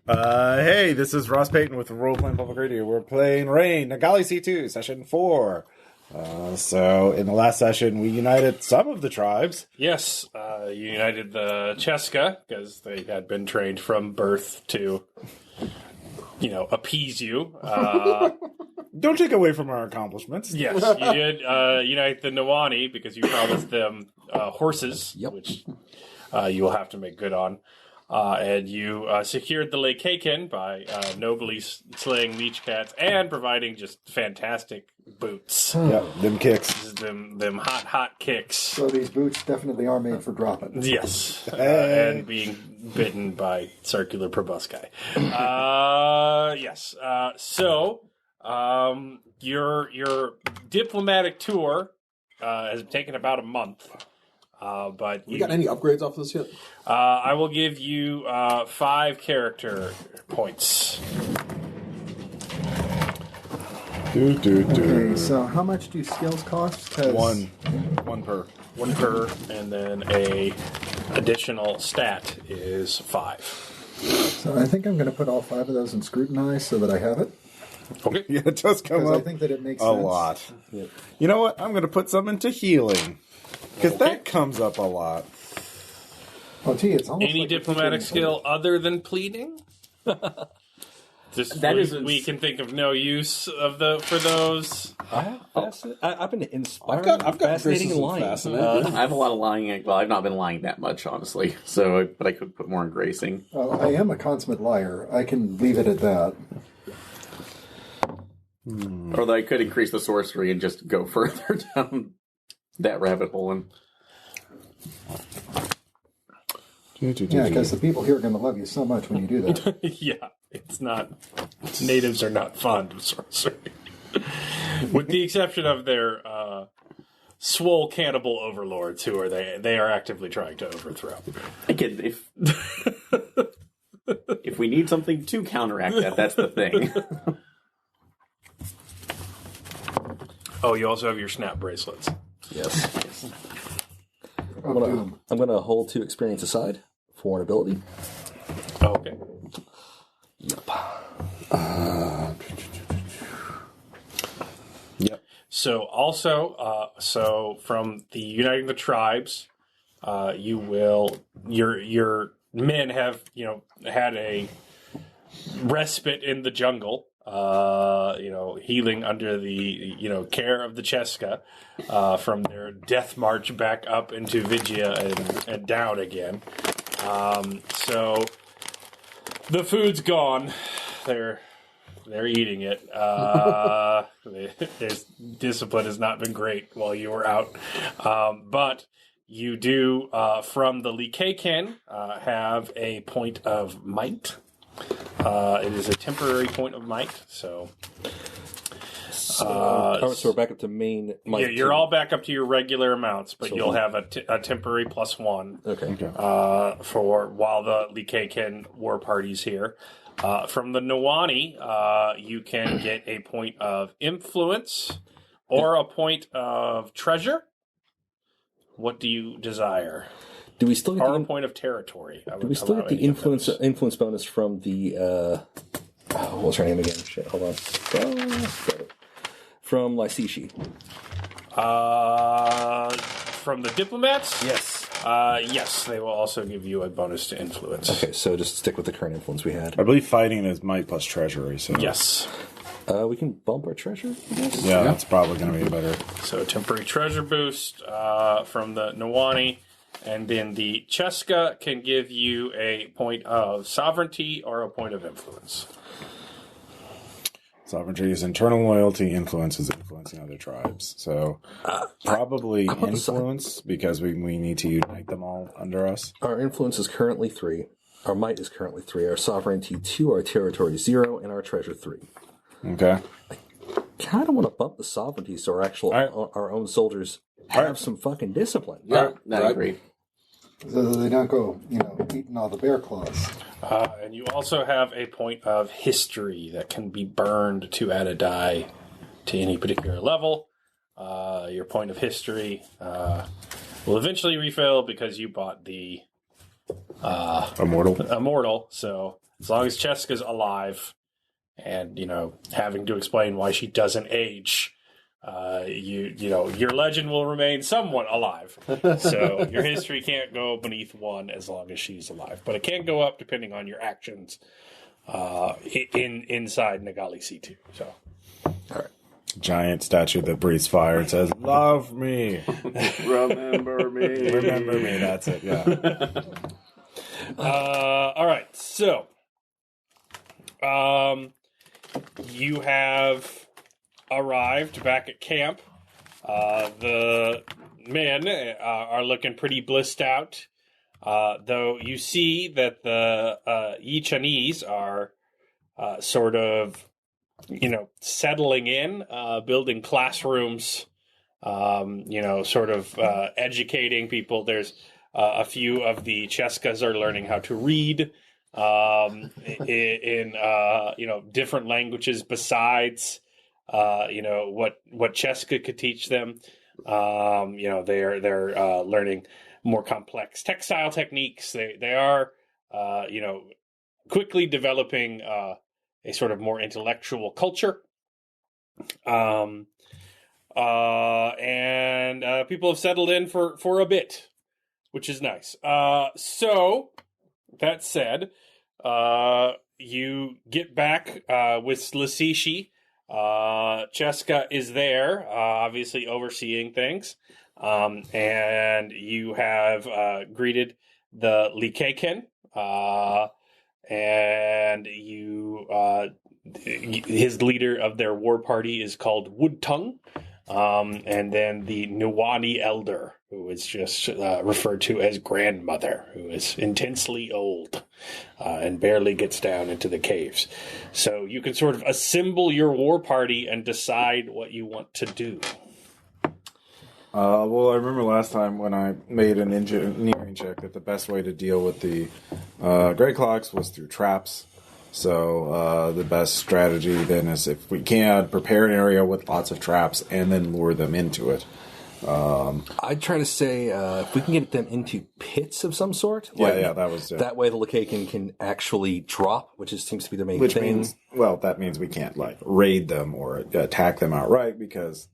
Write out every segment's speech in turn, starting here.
Hey, this is Ross Payton with Role Playing Public Radio. We're playing Rain, Nagalisitu, session 4. So, in the last session, we united some of the tribes. Yes, you united the Cheska, because they had been trained from birth to, appease you. Don't take away from our accomplishments. Yes, you did unite the Nawani, because you promised them horses, which you will have to make good on. And you secured the Lake Kaken by nobly slaying leech cats and providing just fantastic boots. Yeah, them kicks. Them hot kicks. So these boots definitely are made for dropping. Yes. And being bitten by circular proboscis. Yes. So, your diplomatic tour has taken about a month. But we got any upgrades off this yet? I will give you 5 character points. Okay, so how much do skills cost? One per. One per, and then a additional stat is 5. So I think I'm going to put all 5 of those in scrutinize so that I have it. Okay. Yeah, it does come up I think that it makes a sense. lot. Yeah. You know what? I'm going to put some into healing. Because that comes up a lot. Oh, gee, it's almost Any like diplomatic skill other than pleading? We can think of no use for those. I've been inspired. I've got fascinating and lying. I have a lot of lying. Well, I've not been lying that much, honestly. But I could put more in gracing. I am a consummate liar. I can leave it at that. Or I could increase the sorcery and just go further down that rabbit hole. And yeah, because the people here are going to love you so much when you do that. Yeah, it's not. Natives are not fond of sorcery, with the exception of their swole cannibal overlords, who are they are actively trying to overthrow. Again, if we need something to counteract that, that's the thing. Oh, you also have your snap bracelets. Yes. I'm gonna hold 2 experience aside for an ability. Oh, okay. Yep. Yep. So also, from the uniting the tribes, your men have had a respite in the jungle. Healing under the, care of the Cheska, from their death march back up into Vigia and down again. So the food's gone. They're eating it. Their discipline has not been great while you were out. But you do, from the Likaken, have a point of might. It is a temporary point of might, so we're back up to main might. Yeah, you're all back up to your regular amounts, but you'll have a temporary +1. Okay. For while the Likaken war party's here. From the Nawani, you can get a point of influence or a point of treasure. What do you desire? Do we still get a point of territory? Do we still get the influence bonus from the what's her name again? Shit, hold on. From Lysishi. From the diplomats? Yes. Yes, they will also give you a bonus to influence. Okay, so just stick with the current influence we had. I believe fighting is might plus treasury. So yes. We can bump our treasure, I guess? Yeah, that's probably going to be better. So temporary treasure boost from the Nawani. And then the Cheska can give you a point of sovereignty or a point of influence. Sovereignty is internal loyalty, influence is influencing other tribes. So probably influence, because we need to unite them all under us. Our influence is currently 3. Our might is currently 3. Our sovereignty 2, our territory 0, and our treasure 3. Okay. I kind of want to bump the sovereignty so our own soldiers have some fucking discipline. Yeah, I agree. So that they don't go, eating all the bear claws. And you also have a point of history that can be burned to add a die to any particular level. Your point of history will eventually refill because you bought the Immortal. Immortal. So as long as Cheska's alive, and having to explain why she doesn't age, your legend will remain somewhat alive. So your history can't go beneath 1 as long as she's alive, but it can go up depending on your actions inside Nagalisitu. So, All right. Giant statue that breathes fire and says, "Love me, Remember me. remember me." That's it. Yeah. all right. So, you have arrived back at camp. The men are looking pretty blissed out, though you see that the Yi-Chinese are sort of, settling in, building classrooms, sort of educating people. There's a few of the Cheskas are learning how to read in different languages besides what Cheska could teach them. They're learning more complex textile techniques. They are quickly developing a sort of more intellectual culture. And people have settled in for a bit, which is nice. So that said, you get back with Lasishi. Cheska is there, obviously overseeing things. And you have greeted the Likaken, and his leader of their war party is called Woodtongue. And then the Nuwani elder, who is just referred to as grandmother, who is intensely old and barely gets down into the caves. So you can sort of assemble your war party and decide what you want to do. Well, I remember last time when I made an engineering check that the best way to deal with the Grey Clocks was through traps. So the best strategy then is, if we can, prepare an area with lots of traps and then lure them into it. I'd try to say if we can get them into pits of some sort. That was it. That way the Likaken can actually drop, which seems to be the main Which thing. means, that means we can't raid them or attack them outright because,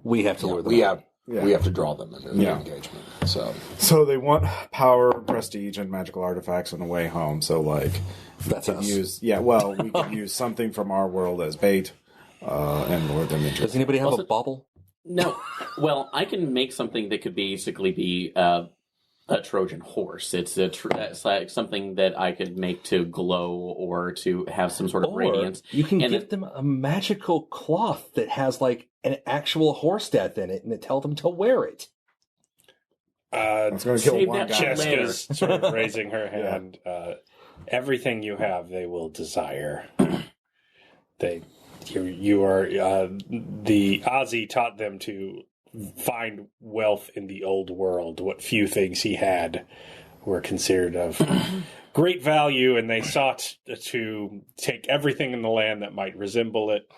we have to lure them out. We have to draw them into the engagement. So they want power, prestige, and magical artifacts on the way home. So that's us. We could use something from our world as bait and lure them into. Does anybody have a bauble? No. Well, I can make something that could basically be a Trojan horse. It's like something that I could make to glow or to have some sort of radiance. You can give them a magical cloth that has an actual horse death in it, and tell them to wear it. It's going to kill one guy. Cheska's sort of raising her hand. Everything you have, they will desire. You are the Ozzy taught them to find wealth in the old world. What few things he had were considered of great value, and they sought to take everything in the land that might resemble it.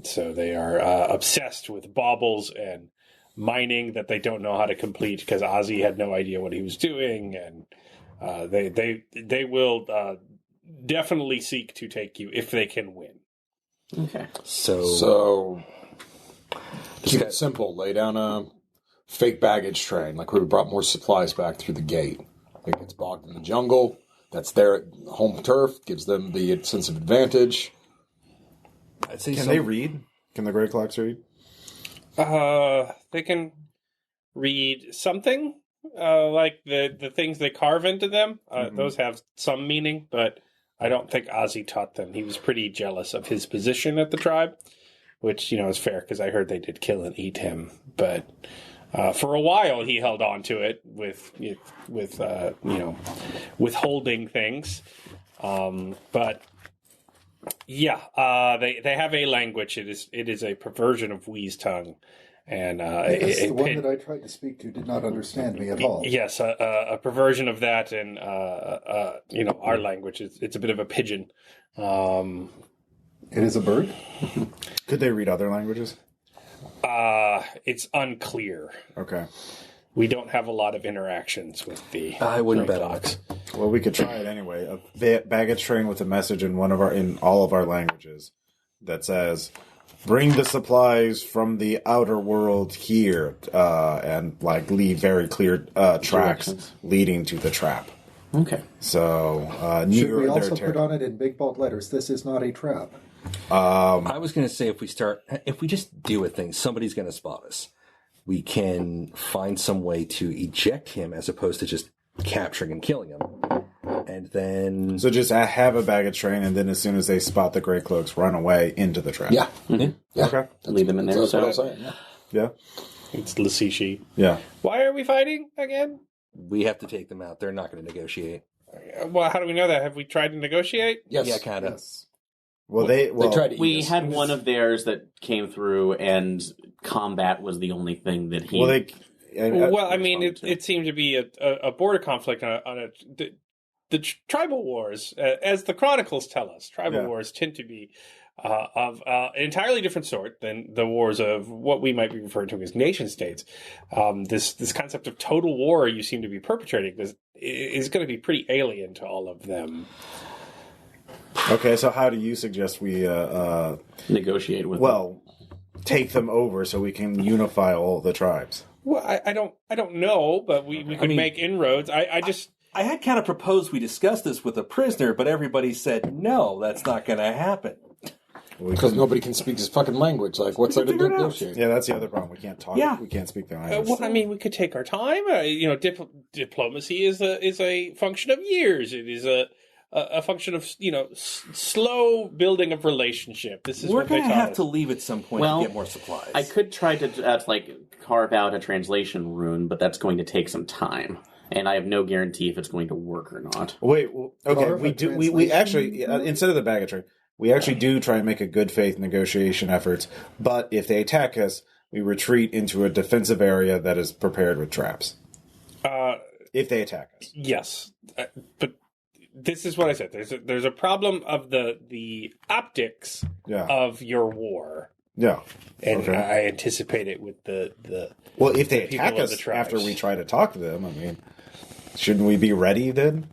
So they are obsessed with baubles and mining that they don't know how to complete because Ozzy had no idea what he was doing, and they will definitely seek to take you if they can win. Okay. So keep it simple. Lay down a fake baggage train, like we brought more supplies back through the gate. It gets bogged in the jungle. That's their home turf. Gives them the sense of advantage. I'd say Can they read? Can the Grey Clocks read? They can read something, like the things they carve into them. Those have some meaning, but I don't think Ozzy taught them. He was pretty jealous of his position at the tribe, which, is fair because I heard they did kill and eat him. But for a while, he held on to it with withholding things. But they have a language. It is a perversion of Wee's tongue. And the one that I tried to speak to did not understand me at all. Yes, a perversion of that, and our language. It's a bit of a pigeon. It is a bird? Could they read other languages? It's unclear. Okay. We don't have a lot of interactions with the. I wouldn't Great bet on Clocks. it. Well, we could try it anyway. A baggage train with a message in all of our languages that says, "Bring the supplies from the outer world here," and like leave very clear tracks leading to the trap. Okay. So, should we also put on it in big bold letters? This is not a trap. I was going to say if we just do a thing, somebody's going to spot us. We can find some way to eject him as opposed to just capturing and killing him. And then... So just have a baggage train, and then as soon as they spot the Grey Cloaks, run away into the trap. Yeah. Mm-hmm. Yeah. Okay. Leave them in there. That's what I was saying. Yeah. Yeah. It's Lasishi. Yeah. Why are we fighting again? we have to take them out. They're not going to negotiate. Well, how do we know that? Have we tried to negotiate? Yes. Yeah, kind of. Yes. Well, they tried to eat We us. had one of theirs that came through, and combat was the only thing that he. Well, they. Well, I mean, respond to. it seemed to be a border conflict on the tribal wars, as the chronicles tell us. Tribal wars tend to be of an entirely different sort than the wars of what we might be referring to as nation states. This concept of total war you seem to be perpetrating is going to be pretty alien to all of them. Okay, so how do you suggest we negotiate with. well take them over so we can unify all the tribes? Well, I don't know, but we could make inroads. I had kind of proposed we discuss this with a prisoner, but everybody said, no, that's not going to happen. Because nobody can speak his fucking language. Like, what's there to figure it out. negotiate? Yeah, that's the other problem. We can't talk. Yeah. We can't speak their language. well, I mean, we could take our time. Diplomacy is a function of years. It is a function of slow building of relationship. This is We're what they going to taught have us. to leave at some point Well, to get more supplies. I could try to carve out a translation rune, but that's going to take some time, and I have no guarantee if it's going to work or not. Wait. Well, okay. Carve a We do. We translation? actually instead of the baggage train, we actually do try and make a good faith negotiation efforts. But if they attack us, we retreat into a defensive area that is prepared with traps. If they attack us, Yes, but this is what I said. There's a problem of the optics yeah, of your war, yeah. and Okay. I anticipate it with the Well, if they the people attack of the us tribes. after we try to talk to them, I mean, shouldn't we be ready then?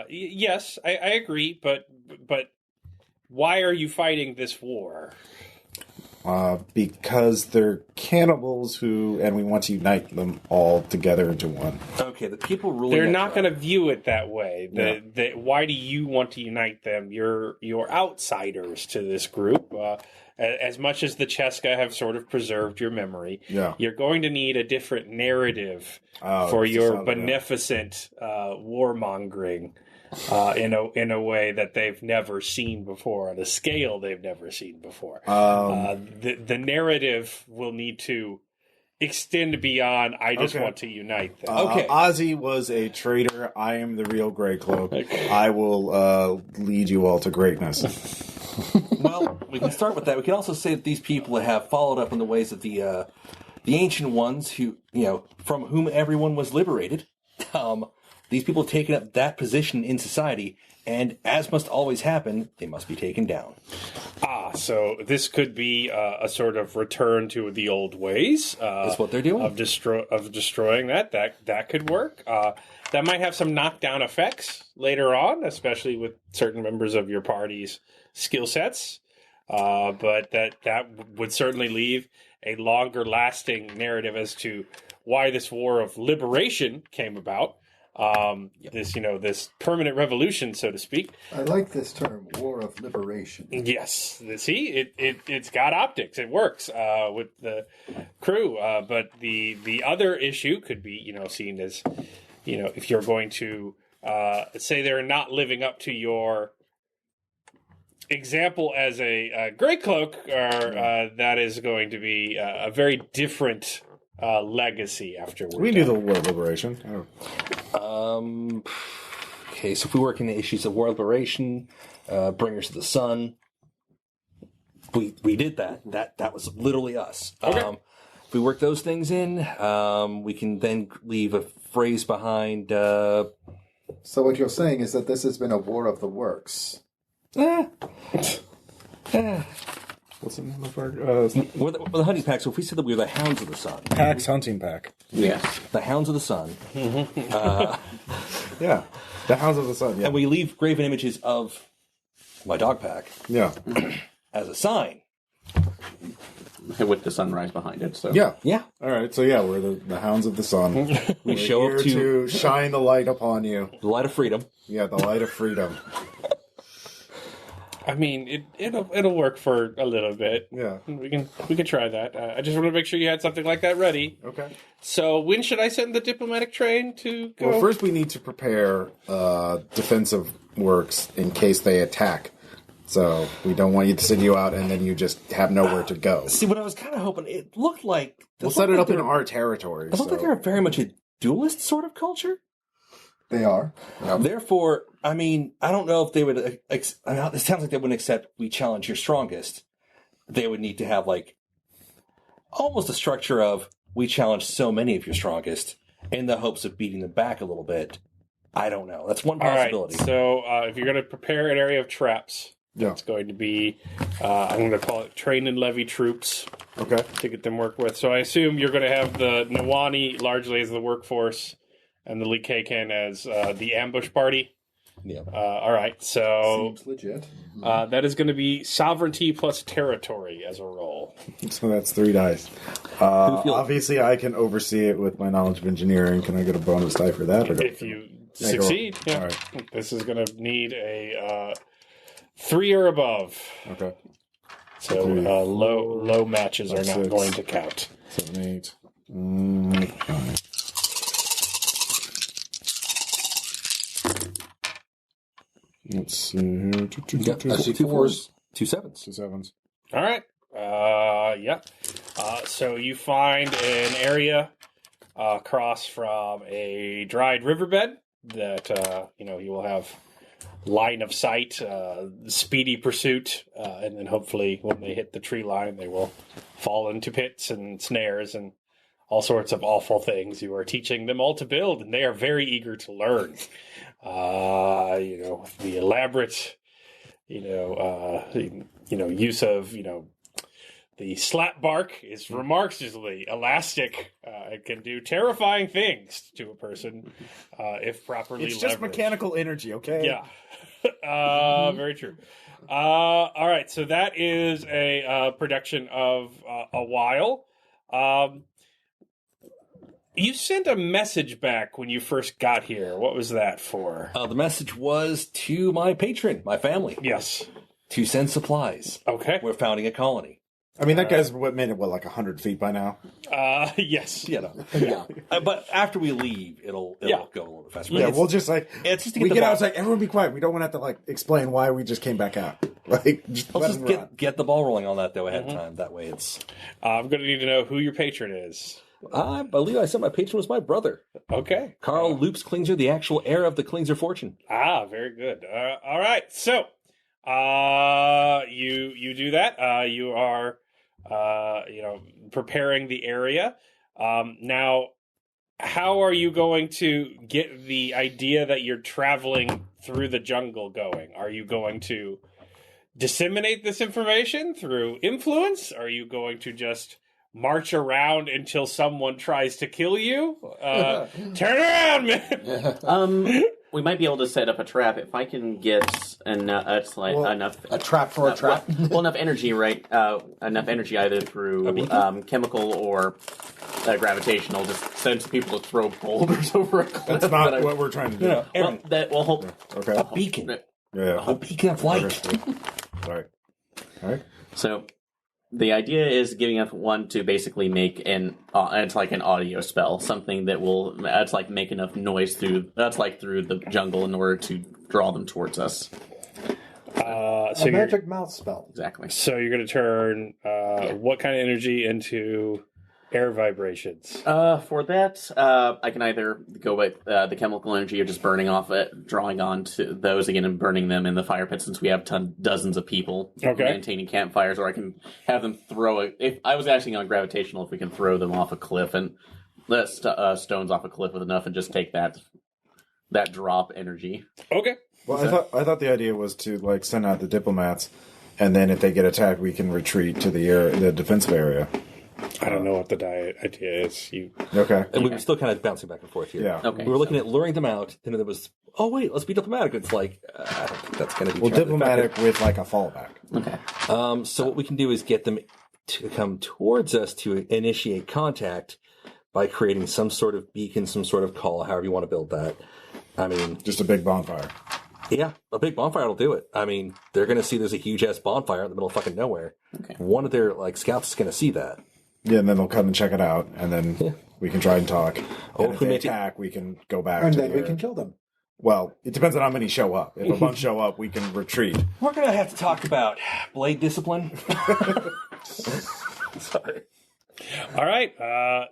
Yes, I agree, but why are you fighting this war? Because they're cannibals and we want to unite them all together into one. okay, the people ruling They're that not tribe- going to view it that way. Why do you want to unite them? You're outsiders to this group. As much as the Cheska have sort of preserved your memory, Yeah. you're going to need a different narrative Oh, for it's your just not like that. beneficent warmongering in a way that they've never seen before, on a scale they've never seen before. The narrative will need to extend beyond, I just Okay. want to unite them. Okay. Ozzy was a traitor. I am the real Grey Cloak. I will lead you all to greatness. Well, we can start with that. We can also say that these people have followed up in the ways of the ancient ones who, from whom everyone was liberated. These people have taken up that position in society, and as must always happen, they must be taken down. So this could be a sort of return to the old ways. That's what they're doing. Of destroying that. That could work. That might have some knockdown effects later on, especially with certain members of your party's skill sets. But that would certainly leave a longer lasting narrative as to why this war of liberation came about. This permanent revolution, so to speak. I like this term, War of Liberation. Yes, see, it's got optics. It works with the crew. But the other issue could be, seen as, if you're going to say they're not living up to your example as a Grey Cloak, or that is going to be a very different legacy afterwards. We do the War of Liberation. Okay, so if we work in the issues of war liberation, bringers of the sun, we did that. That was literally us. Okay. If we work those things in, we can then leave a phrase behind. So what you're saying is that this has been a war of the works. What's the name of our We're the hunting pack, so if we said that we were the Hounds of the Sun. Pack's hunting pack? Yes. The Hounds of the Sun. Yeah, the Hounds of the Sun. Yeah, And we leave graven images of my dog pack yeah, as a sign. With the sunrise behind it. So yeah. Yeah. All right, so yeah, we're the Hounds of the Sun. We We're show here up to to shine the light upon you. the light of freedom. Yeah, the light of freedom. I mean, it'll work for a little bit. Yeah. We can try that. I just want to make sure you had something like that ready. Okay. So when should I send the diplomatic train to go? Well, first we need to prepare defensive works in case they attack. So we don't want you to send you out and then you just have nowhere to go. See, what I was kind of hoping, it looked like... We'll set it up in our territory. It looked like they're very much a duelist sort of culture. They are. Therefore, I mean, I don't know if they would... it sounds like they wouldn't accept we challenge your strongest. They would need to have, like, almost a structure of we challenge so many of your strongest in the hopes of beating them back a little bit. I don't know. That's one All right. possibility. So if you're going to prepare an area of traps, Yeah. it's going to be, I'm going to call it train and levy troops Okay. to get them work with. So I assume you're going to have the Nawani largely as the workforce and the Likaken as the ambush party. Yeah. All right. So Seems legit. that is going to be sovereignty plus territory as a roll. So that's 3 dice. Obviously, I can oversee it with my knowledge of engineering. Can I get a bonus die for that? Or If you succeed, yeah. All right. This is going to need a 3 or above. Okay. So low matches are not 6. going to count. 7, 8. 9. Let's see here. I see 4s. 2 sevens. 2 7s. All right. Yeah. So you find an area across from a dried riverbed that you will have line of sight, speedy pursuit, and then hopefully when they hit the tree line, they will fall into pits and snares and all sorts of awful things. You are teaching them all to build, and they are very eager to learn. The elaborate, use of, the slat bark is remarkably elastic. It can do terrifying things to a person if properly It's just leveraged. mechanical energy, okay? Yeah. Very true. All right, so that is a production of a while. You sent a message back when you first got here. What was that for? The message was to my patron, my family, Yes. to send supplies. Okay. We're founding a colony. I mean, that guy's made it, like 100 feet by now? Yes. You know. Yeah. But after we leave, it'll go a little bit faster. Yeah, we'll just it's just to we get the get out, ball, it's like, everyone be quiet. We don't want to have to, explain why we just came back out. Just let's let just it run. get the ball rolling on that, though, ahead of time. That way it's... I'm going to need to know who your patron is. I believe I said my patron was my brother, Okay. Carl Loops Klingser, the actual heir of the Klingser fortune. Very good. All right. So, you do that. You are, preparing the area. Now, how are you going to get the idea that you're traveling through the jungle going? Are you going to disseminate this information through influence? Are you going to just march around until someone tries to kill you? Turn around, man! We might be able to set up a trap if I can get enough. A trap for a trap. Enough energy, right? Enough energy either through chemical or gravitational. Just send people to throw boulders over a cliff. That's not what we're trying to do. Yeah. Well, that will hope. Okay. A beacon. Yeah. A beacon of light. Sorry. All right. So the idea is giving us one to basically make it's like an audio spell, something that will make enough noise through the jungle in order to draw them towards us. A magic mouth spell. Exactly. So you're going to turn what kind of energy into air vibrations? For that, I can either go with the chemical energy of just burning off it, drawing on to those again and burning them in the fire pit since we have dozens of people maintaining campfires, or I can have them throw it. If I was asking on gravitational, if we can throw them off a cliff and let stones off a cliff with enough and just take that drop energy. Okay. Well, I thought the idea was to send out the diplomats and then if they get attacked, we can retreat to the defensive area. I don't know what the idea is. Okay. And we were still kind of bouncing back and forth here. Yeah. Okay, We were looking at luring them out, and then there was, oh, wait, let's be diplomatic. It's like, I don't think that's going to be terribly Diplomatic with like a fallback. Okay. effective. So what we can do is get them to come towards us to initiate contact by creating some sort of beacon, some sort of call, however you want to build that. I mean, Just a big bonfire. yeah, a big bonfire will do it. I mean, they're going to see there's a huge-ass bonfire in the middle of fucking nowhere. Okay. One of their scouts is going to see that. Yeah, and then they'll come and check it out, and then we can try and talk. Or And if if we they make it- attack, we can go back. And to then we the- can kill them. Well, it depends on how many show up. If a bunch show up, we can retreat. We're going to have to talk about blade discipline. Sorry. All right.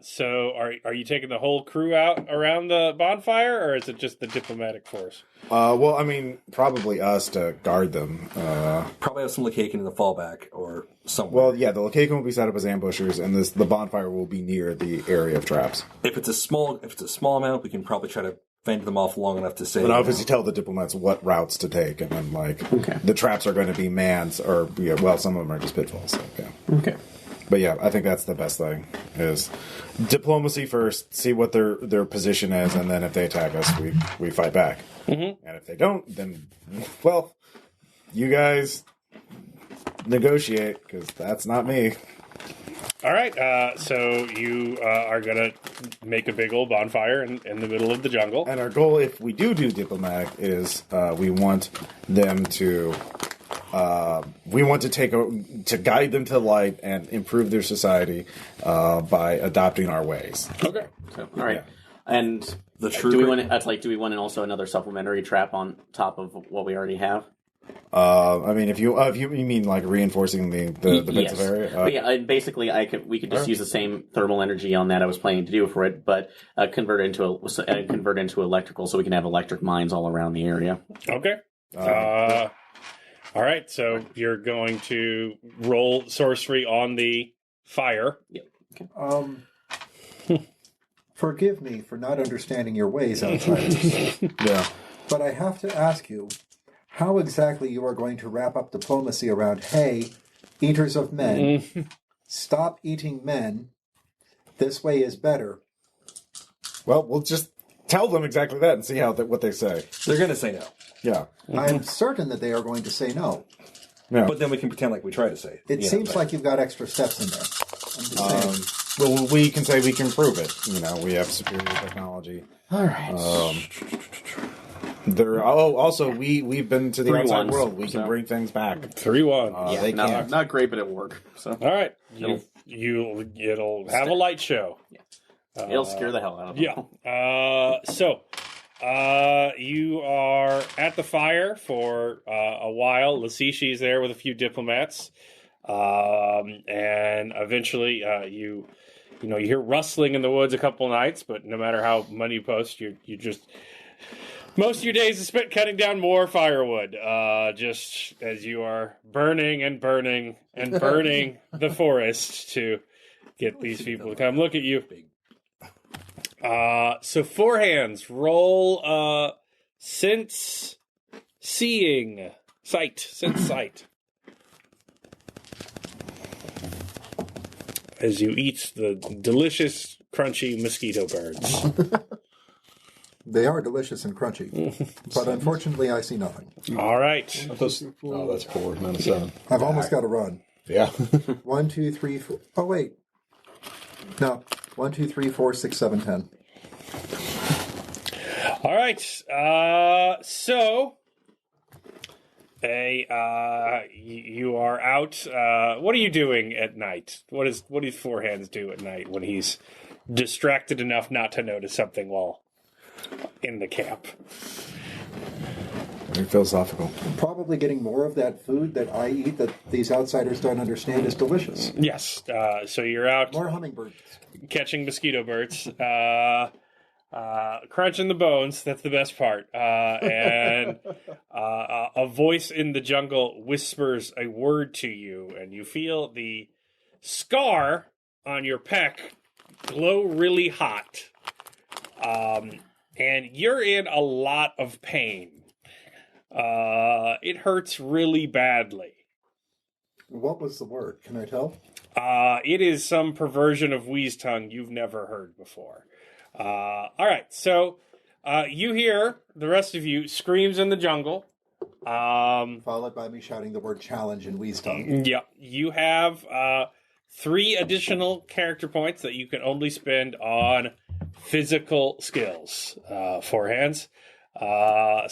So are you taking the whole crew out around the bonfire, or is it just the diplomatic force? Well, I mean, probably us to guard them. Probably have some Lakaken in the fallback or somewhere. Well, yeah, the location will be set up as ambushers, and the bonfire will be near the area of traps. If it's a small amount, we can probably try to fend them off long enough to say. And obviously tell the diplomats what routes to take, and then, the traps are going to be mans, or, some of them are just pitfalls. So, yeah. Okay. But yeah, I think that's the best thing, is diplomacy first, see what their position is, and then if they attack us, we fight back. Mm-hmm. And if they don't, then, well, you guys negotiate, because that's not me. All right. So you are going to make a big old bonfire in the middle of the jungle. And our goal, if we do diplomatic, is we want them to... we want to guide them to light and improve their society by adopting our ways. Okay. So, all right. And The true do we want to, do we want also another supplementary trap on top of what we already have? I mean, if you mean like reinforcing the defensive area, But yeah, basically, we could just use the same thermal energy on that I was planning to do for it, but convert it into electrical, so we can have electric mines all around the area. Okay. All right. So you're going to roll sorcery on the fire. Yep. Okay. Forgive me for not understanding your ways, outsiders. yeah. But I have to ask you how exactly you are going to wrap up diplomacy around, hey, eaters of men, stop eating men. This way is better. Well, we'll just tell them exactly that and see what they say. They're going to say no. Yeah. I'm certain that they are going to say no. Yeah. But then we can pretend like we try to say it. It seems like you've got extra steps in there. I'm just saying. Well, we can say we can prove it. We have superior technology. All right. Also we've been to the 3 outside ones, world. We can so. bring things back. 3-1. They can't. not great, but it work. So All right. It'll have a light show. it'll scare the hell out of them. Yeah. So you are at the fire for a while. Lasishi's there with a few diplomats. And eventually you hear rustling in the woods a couple nights, but no matter how money you post, you just... Most of your days is spent cutting down more firewood, just as you are burning and burning and burning the forest to get these people to come look at you. So 4 hands, roll sense sight. As you eat the delicious, crunchy mosquito birds. They are delicious and crunchy. But unfortunately, I see nothing. All right. That's 4, not a 7. I've almost got to run. Yeah. 1, 2, 3, 4. Oh, wait. No. 1, 2, 3, 4, 6, 7, 10. All right. So you are out. What are you doing at night? What do 4 hands do at night when he's distracted enough not to notice something while in the camp? Very philosophical. Probably getting more of that food that I eat that these outsiders don't understand is delicious. Yes. So you're out More hummingbirds. catching mosquito birds, crunching the bones. That's the best part. And a voice in the jungle whispers a word to you, and you feel the scar on your pec glow really hot. And you're in a lot of pain. It hurts really badly. What was the word? Can I tell? It is some perversion of Wheeze tongue you've never heard before. All right, so you hear, the rest of you, screams in the jungle. Followed by me shouting the word challenge in Wheeze tongue. Yeah, you have 3 additional character points that you can only spend on physical skills, forehands. That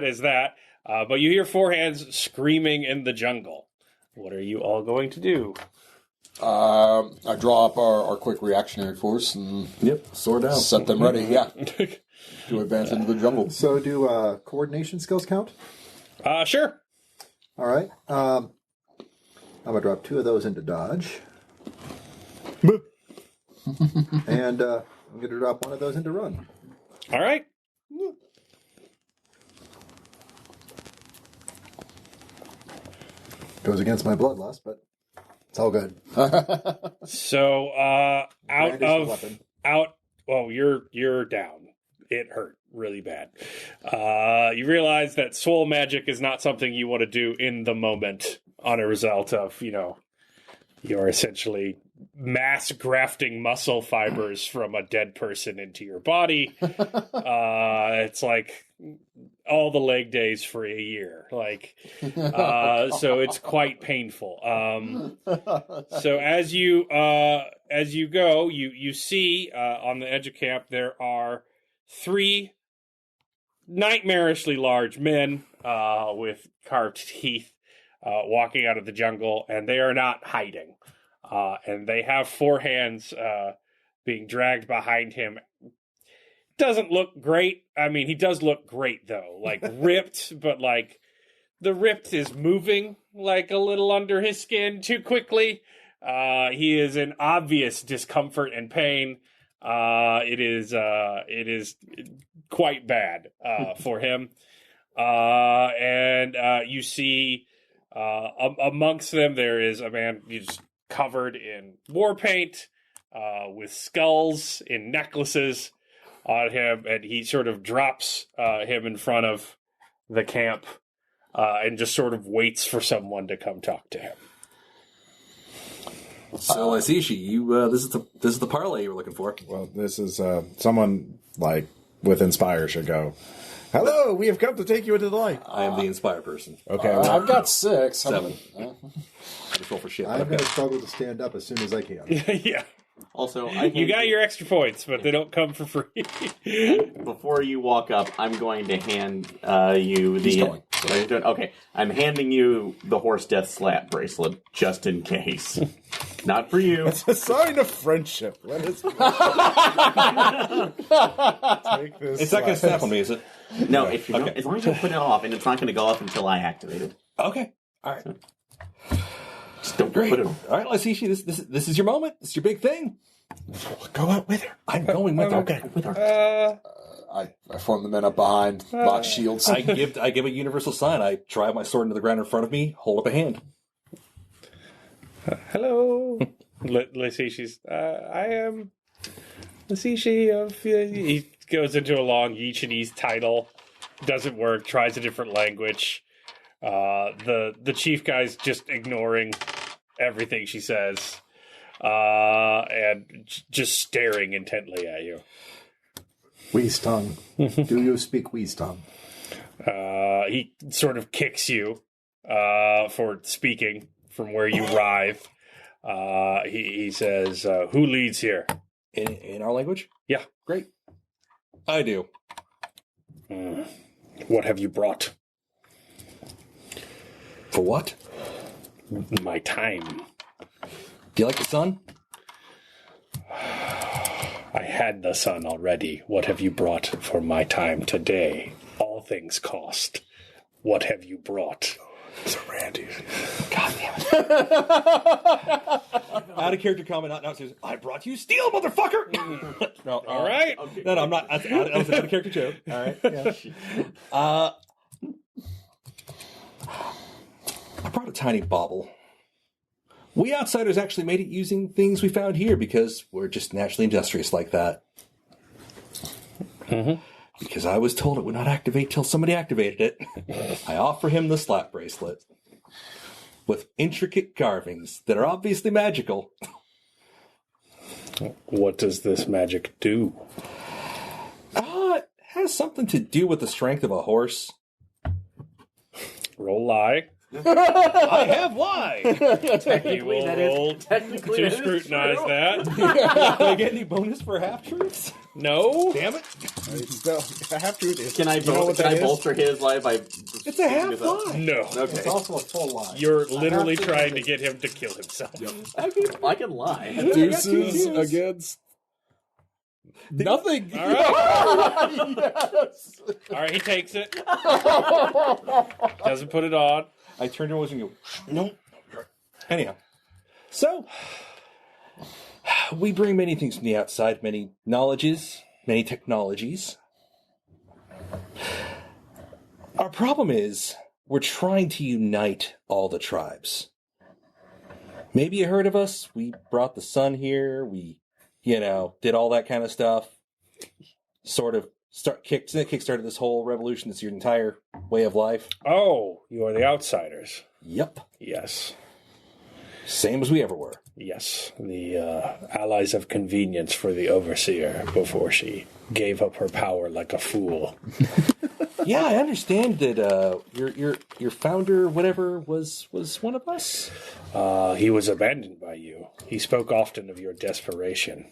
is that. But you hear forehands screaming in the jungle. What are you all going to do? I draw up our quick reactionary force and sword out. set them ready. Yeah, to advance into the jungle. So do coordination skills count? Sure. All right. I'm going to drop 2 of those into dodge. And I'm going to drop 1 of those into run. All right. Goes against my bloodlust, but it's all good. So you're down. It hurt really bad. You realize that soul magic is not something you want to do in the moment on a result of, you're essentially mass grafting muscle fibers from a dead person into your body. It's like all the leg days for a year. So it's quite painful. So as you go, you see on the edge of camp there are 3 nightmarishly large men with carved teeth walking out of the jungle, and they are not hiding. And they have 4 hands being dragged behind him. Doesn't look great. I mean, he does look great, though. Ripped, but, the ripped is moving, a little under his skin too quickly. He is in obvious discomfort and pain. It is quite bad for him. And you see amongst them there is a man who's covered in war paint, with skulls in necklaces on him, and he sort of drops him in front of the camp and just sort of waits for someone to come talk to him. So Asishi, you this is the parlay you were looking for. Well, this is someone with Inspire should go. Hello, we have come to take you into the light. I am the Inspire person. Okay, I've got 6. 7. Just roll for shit. I'm going to struggle to stand up as soon as I can. Yeah. Also, You got your extra points, but they don't come for free. before you walk up, I'm going to hand you the. He's going. Okay, I'm handing you the horse death slap bracelet just in case. Not for you. It's a sign of friendship. Let us take this. It's not going to snap on me, is it? No, if you as long as you put it off, and it's not going to go off until I activate it. Okay. All right. Just don't Great. put it off. All right, Asishi, this is your moment. This is your big thing. Go out with her. I'm going with her. Okay. With her. I form the men up behind, lock shields. I give a universal sign. I drive my sword into the ground in front of me, hold up a hand. Hello. Lasishi's. I am Lasishi of. He goes into a long Yichinese title. Doesn't work. Tries a different language. The chief guy's just ignoring everything she says, and just staring intently at you. Wheeze tongue. Do you speak Wheeze tongue? He sort of kicks you for speaking from where you arrive. He says, "Who leads here?" In our language? Yeah. Great. I do. What have you brought? For what? My time. Do you like the sun? I had the sun already. What have you brought for my time today? All things cost. What have you brought? It's a Randy. God damn it. Out of character comment, not serious. I brought you steel, motherfucker! No, All right. Okay. No, I'm not. That was an out of character joke. All right. Yeah. I brought a tiny bauble. We outsiders actually made it using things we found here because we're just naturally industrious like that. Mm-hmm. Because I was told it would not activate till somebody activated it. I offer him the slap bracelet. with intricate carvings that are obviously magical. What does this magic do? It has something to do with the strength of a horse. Roll lie. I have lie. You will roll technically to scrutinize that. Do I get any bonus for half truths? No. Damn it! Half truth is. Can I bolster his lie by? It's a half lie. No. It's Okay, also a full lie. You're literally trying to get him to kill himself. I can lie. Deuces against nothing. All right. Yes. All right, he takes it. Doesn't put it on. I turned to him and go, nope. Anyhow, so we bring many things from the outside, many knowledges, many technologies. Our problem is we're trying to unite all the tribes. Maybe you heard of us. We brought the sun here. We, did all that kind of stuff. Sort of kickstarted this whole revolution. That's your entire way of life. Oh, you are the outsiders. Yep. Yes. Same as we ever were. Yes. The allies of convenience for the overseer before she gave up her power like a fool. Yeah, I understand that your founder, whatever, was one of us. He was abandoned by you. He spoke often of your desperation,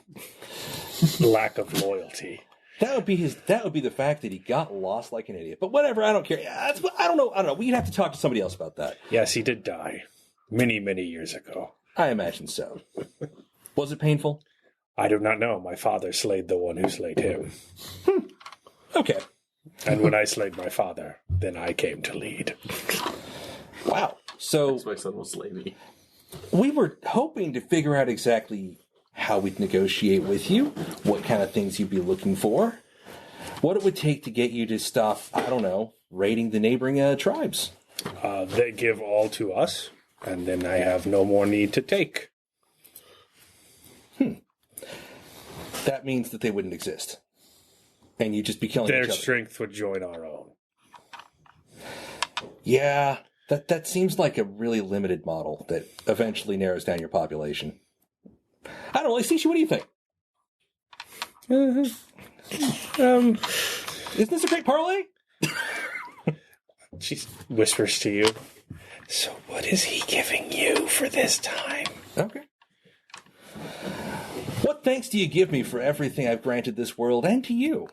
lack of loyalty. That would be the fact that he got lost like an idiot. But whatever, I don't care. I don't know. We'd have to talk to somebody else about that. Yes, he did die many, many years ago. I imagine so. Was it painful? I do not know. My father slayed the one who slayed him. Okay. And when I slayed my father, then I came to lead. Wow. So That's my son was slavey. we were hoping to figure out exactly how we'd negotiate with you, what kind of things you'd be looking for, what it would take to get you to stop, raiding the neighboring tribes. They give all to us, and then I have no more need to take. That means that they wouldn't exist. And you'd just be killing Their each other. strength would join our own. Yeah, that seems like a really limited model that eventually narrows down your population. I don't really see you. What do you think? Isn't this a great parlay? She whispers to you, so what is he giving you for this time? Okay. What thanks do you give me for everything I've granted this world and to you?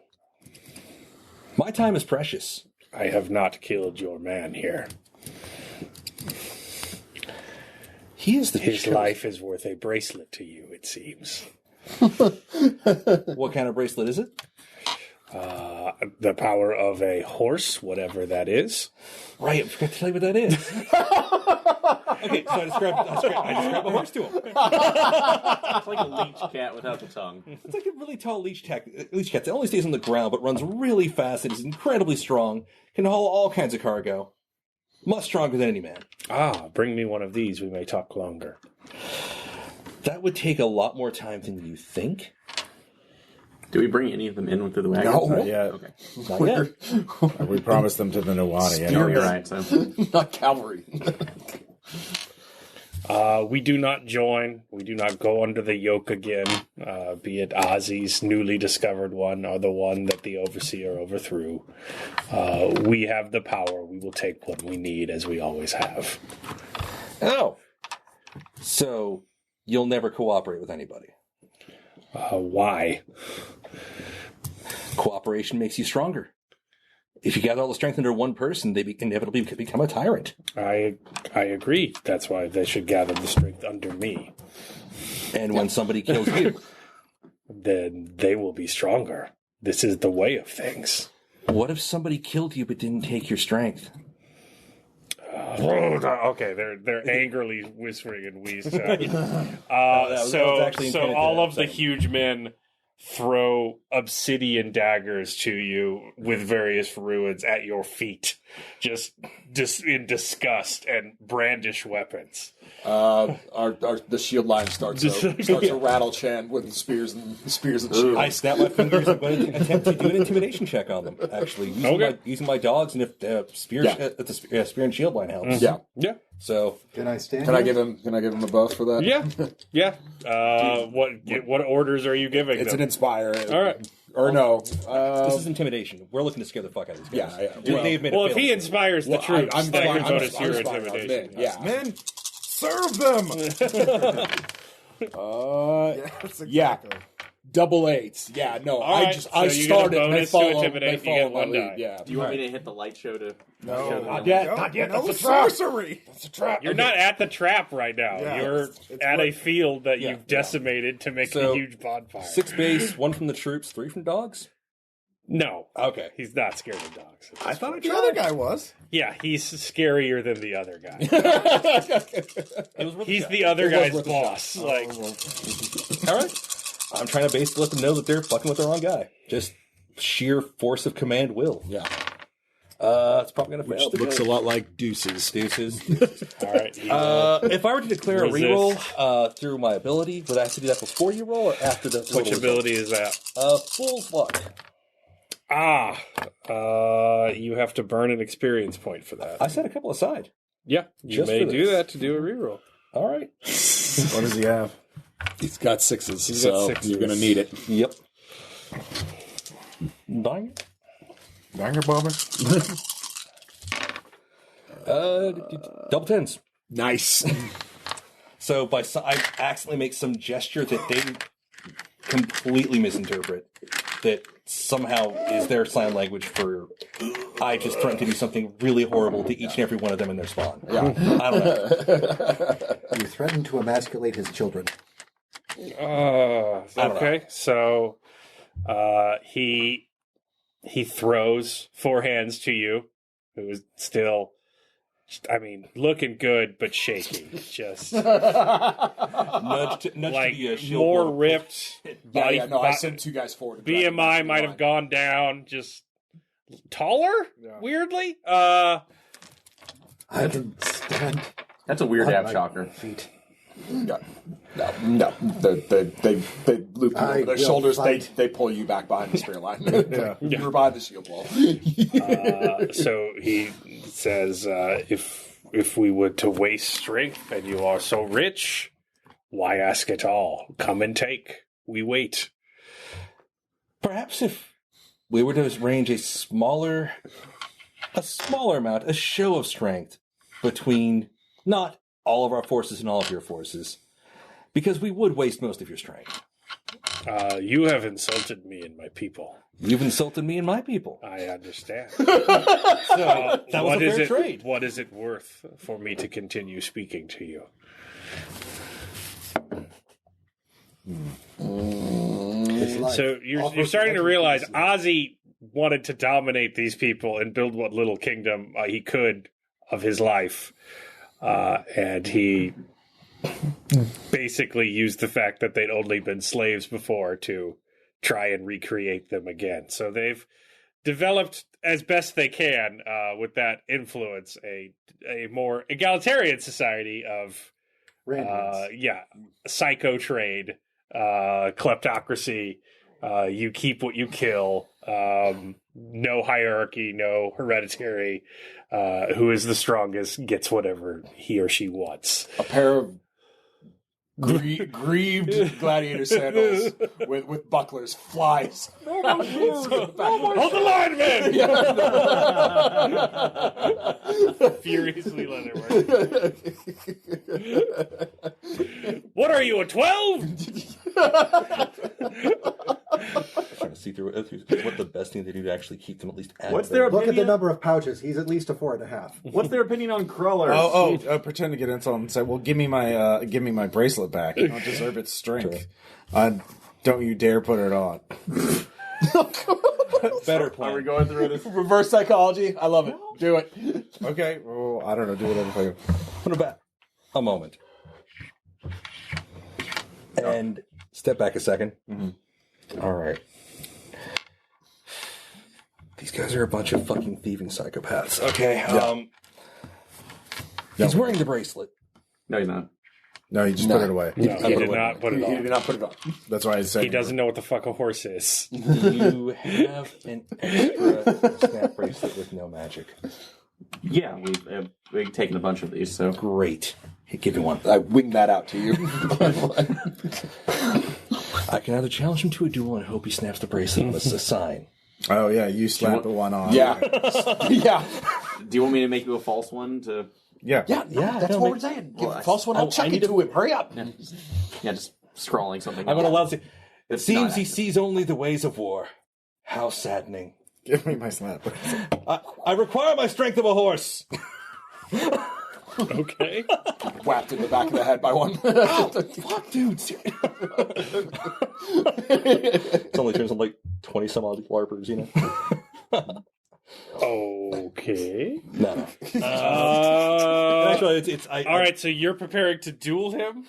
My time is precious. I have not killed your man here. He is the His chosen- life is worth a bracelet to you, it seems. What kind of bracelet is it? The power of a horse, whatever that is. Right, I forgot to tell you what that is. Okay, so I describe a horse to him. It's like a leech cat without the tongue. It's like a really tall leech cat that only stays on the ground but runs really fast and is incredibly strong, can haul all kinds of cargo. Much stronger than any man. Bring me one of these. We may talk longer. That would take a lot more time than you think. Do we bring any of them in through the wagon? No. Not yet. Okay. Not yet. We promised them to the Nuwani. You're right, so. Not cavalry. We do not join. We do not go under the yoke again, be it Ozzy's newly discovered one or the one that the Overseer overthrew. We have the power. We will take what we need, as we always have. Oh. So, you'll never cooperate with anybody. Why? Cooperation makes you stronger. If you gather all the strength under one person, they inevitably become a tyrant. I agree. That's why they should gather the strength under me. And when somebody kills you, Then they will be stronger. This is the way of things. what if somebody killed you but didn't take your strength? Okay, they're angrily whispering and wheezing. was actually So intended all to of the happen. huge men throw obsidian daggers to you with various ruins at your feet. just in disgust and brandish weapons. The shield line starts a rattle chant with spears and shields. I snap my fingers. I'm going to attempt to do an intimidation check on them. Actually, using my dogs, and if the spear and shield line helps. Yeah. So Can I stand? Can I give him a buff for that? Yeah. What orders are you giving? It's them? an inspire. All right. Or no. this is intimidation. We're looking to scare the fuck out of these guys. Yeah. Well, if he inspires the troops, I'm then fine- you I'm bonus your fine on intimidation. men, yeah. Men, serve them. Yes, exactly. Double 8s. Yeah, no. All right, so I you get a started. bonus They to follow. intimidate, They you get follow my one lead. die. Yeah. Do you want me to hit the light show to? No, not yet. No That's a trap. sorcery. That's a trap. You're not at the trap right now. Yeah, You're it's at what- a field that you've decimated to make So, a huge bonfire. 6 base, 1 from the troops, 3 from dogs. No. Okay. He's not scared of dogs. I thought the other guy was. Yeah, he's scarier than the other guy. It was worth a He's shot. the other It was guy's worth a boss. Like, All right. I'm trying to basically let them know that they're fucking with the wrong guy. Just sheer force of command will. Yeah. It's probably going to fail. Which looks a lot like Deuces. Deuces. all right. If I were to declare Resist. a reroll through my ability, would I have to do that before you roll or after the total Which result? ability is that? Fool's luck. You have to burn an experience point for that. I set a couple aside. Yeah, you Just may for do this. that to do a reroll. All right. What does he have? He's got 6s, He's so got 6s. you're going to need it. Yep. Bang. Banger bomber. Double 10s. Nice. So I accidentally make some gesture that they completely misinterpret. That somehow is their sign language for I just threatened to do something really horrible to each and every one of them in their spawn. Yeah. I don't know. You threatened to emasculate his children. Okay, so he throws 4 hands to you, who is still, I mean, looking good but shaky. Just Nudge like to the shield more blow. ripped. I sent 2 guys forward. BMI might have gone down. Just taller, weirdly. I can stand That's a weird on ab my shocker. feet. No. They loop you I over their will shoulders. fight. They pull you back behind the spear line. Yeah. You're behind the shield wall. So he says, if we were to waste strength and you are so rich, why ask at all? Come and take. We wait. Perhaps if we were to arrange a smaller amount, a show of strength between not all of our forces and all of your forces, because we would waste most of your strength. You have insulted me and my people. You've insulted me and my people. I understand. That was What a is fair it? trade. What is it worth for me to continue speaking to you? His life. So you're Offers starting to realize execution. Ozzy wanted to dominate these people and build what little kingdom he could of his life, and he basically used the fact that they'd only been slaves before to try and recreate them again. So they've developed as best they can with that influence a more egalitarian society of psycho trade, kleptocracy. You keep what you kill. No hierarchy, no hereditary. Who is the strongest gets whatever he or she wants. A pair of grieved gladiator sandals with bucklers flies. Hold the line, man! Furiously leatherwork. What are you, a 12? Trying to see through what the best thing they do to actually keep them at least at What's their- their Look at the opinion? number of pouches. He's at least a 4.5. What's their opinion on crawlers? Pretend to get insult and say, "Well, give me my bracelet back. I don't deserve its strength. Don't you dare put it on." better plan. Are we going through this? Reverse psychology. I love it. Do it. Okay, well, I don't know. Do whatever for you. Put it back a moment. And step back a second. All right. These guys are a bunch of fucking thieving psychopaths. Okay, he's Yeah. wearing the bracelet. No, you're not. No, he just put it away. No, he did not put it He on. did not put it on. That's why I said He doesn't know what the fuck a horse is. Do you have an extra snap bracelet with no magic? Yeah, we've taken a bunch of these, so. Great. Hey, give me one. I winged that out to you. I can either challenge him to a duel and hope he snaps the bracelet unless it's a sign. Oh yeah, you slap the one on. yeah. Yeah. Do you want me to make you a false one to? Yeah. Yeah, that's what we're saying. Give Well, the false one. I'll chuck it to him. Hurry up. Yeah, just scrawling something. I'm going to allow it. It's Seems not he active. sees only the ways of war. How saddening. Give me my slap. I require my strength of a horse. Okay. Whacked in the back of the head by one. Fuck, dude. It only turns on like 20 some odd LARPers, you know? Okay. No. Uh, Actually, all right, so you're preparing to duel him?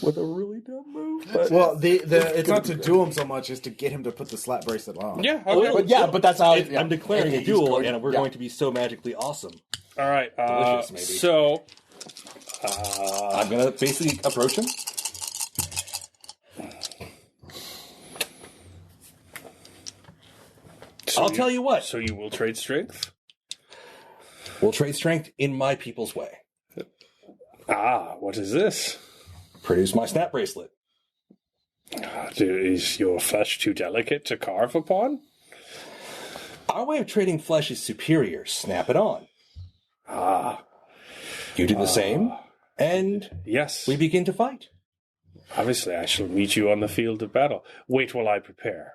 with a really dumb move. But Well, it's not to duel him so much as to get him to put the slap bracelet on. Yeah, okay. But that's how I'm declaring a duel, and we're going to be so magically awesome. All right. Delicious, maybe. So, I'm going to basically approach him. I'll tell you what. So you will trade strength? We'll trade strength in my people's way. What is this? Produce my snap bracelet. Is your flesh too delicate to carve upon? Our way of trading flesh is superior. Snap it on. You do the same, and Yes. we begin to fight. Obviously, I shall meet you on the field of battle. Wait while I prepare.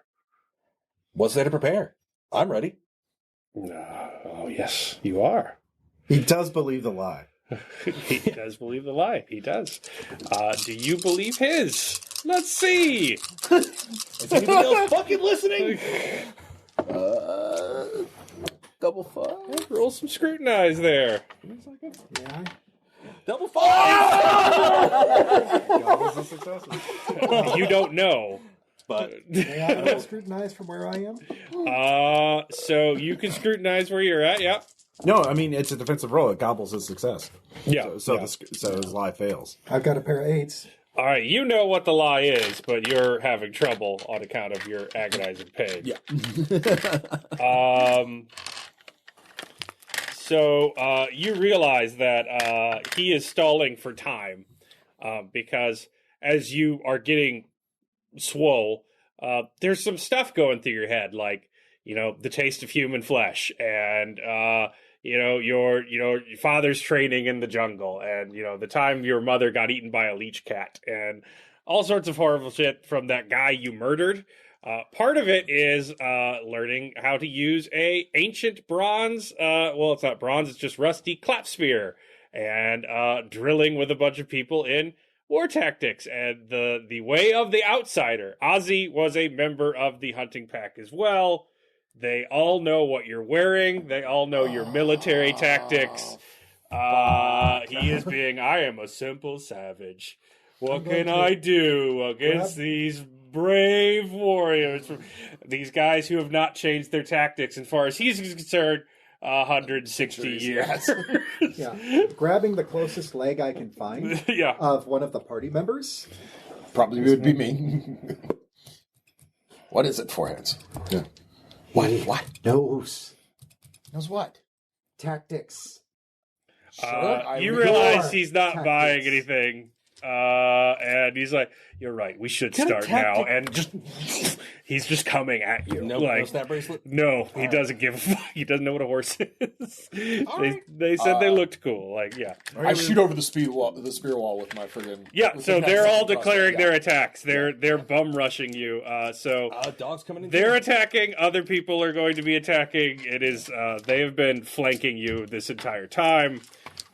What's there to prepare? I'm ready. Oh, yes, you are. He does believe the lie. He does believe the lie. He does. Do you believe his? Let's see. Is anybody else fucking listening? double five. Roll some scrutinize there. Yeah. Double five! That was a success. You don't know. But May I roll scrutinize from where I am? So you can scrutinize where you're at. Yeah. No, I mean it's a defensive roll. It gobbles his success. Yeah. So yeah. his lie fails. I've got a pair of 8s. All right. You know what the lie is, but you're having trouble on account of your agonizing pain. Yeah. So you realize that he is stalling for time because as you are getting swole, there's some stuff going through your head, like the taste of human flesh, and your father's training in the jungle, and the time your mother got eaten by a leech cat, and all sorts of horrible shit from that guy you murdered. Part of it is learning how to use a ancient bronze, well, it's not bronze, it's just rusty clap spear, and drilling with a bunch of people in war tactics, and the way of the outsider. Ozzy was a member of the hunting pack as well. They all know what you're wearing. They all know your military tactics. He is being, I am a simple savage. What can I do against these brave warriors? These guys who have not changed their tactics, as far as he's concerned, 160 years. Yeah. Grabbing the closest leg I can find Yeah. of one of the party members. Probably would be me. What is it, four hands? Yeah. What? Knows Knows what? tactics. You realize Your he's not tactics. buying anything. And he's like, "You're right. We should start now." And he's just coming at you. no like, snap bracelet. no, he doesn't give a fuck. He doesn't know what a horse is. They said they looked cool. Like, yeah. I shoot over the spear wall with my friggin'. Yeah, with so the they're next all crossbow, declaring yeah. their attacks. They're bum rushing you. So Dogs coming in. they're attacking. Other people are going to be attacking. It is they have been flanking you this entire time.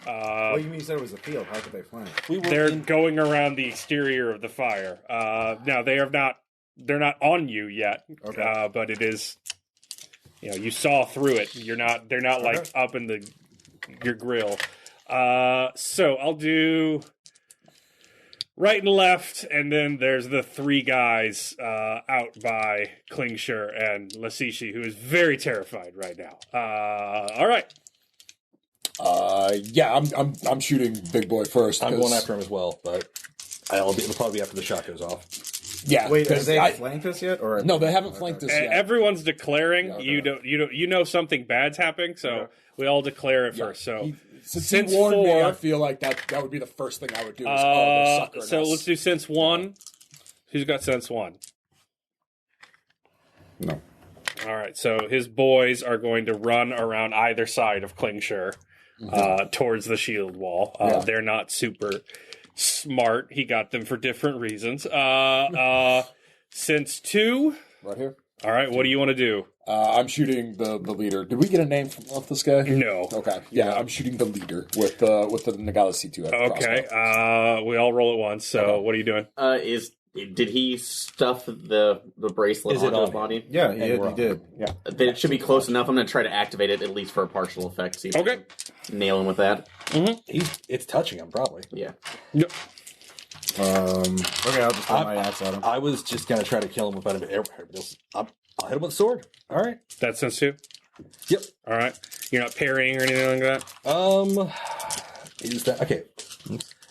Well, you mean you said it was a field? How could they flank? They're going around the exterior of the fire. Now they are not. They're not on you yet. Okay. But it is. You saw through it. You're not. They're not like up in your grill. So I'll do. right and left, and then there's the three guys out by Klingshire and Lasishi, who is very terrified right now. All right. Yeah, I'm shooting Big Boy first. I'm 'cause- going after him as well, but it'll probably be after the shot goes off. Yeah, Wait, have 'cause they I- flanked us yet? Or no, they haven't flanked us yet. Everyone's declaring. Yeah, okay. You know something bad's happening, so we all declare it first. So Since he warned me, I feel like that would be the first thing I would do. Is, they're suckering so us. let's do sense 1. Who's got sense 1? no? All right, so his boys are going to run around either side of Klingshire towards the shield wall. They're not super smart. He got them for different reasons. Sense 2. Right here. All right, what do you want to do? I'm shooting the leader. Did we get a name off this guy? No. Okay. Yeah, I'm shooting the leader with the Nagalisitu. Okay, we all roll at once. So what are you doing? Did he stuff the bracelet Is it onto on his him? body? Yeah, he did. Yeah. Then it should be close enough. I'm going to try to activate it at least for a partial effect. See if I Okay. can nail him with that. It's touching him, probably. Yeah. Yep. Okay, I'll just throw my axe at him. I was just going to try to kill him without him. I'll hit him with a sword. All right. That's sense 2? Yep. All right. You're not parrying or anything like that? Is that okay?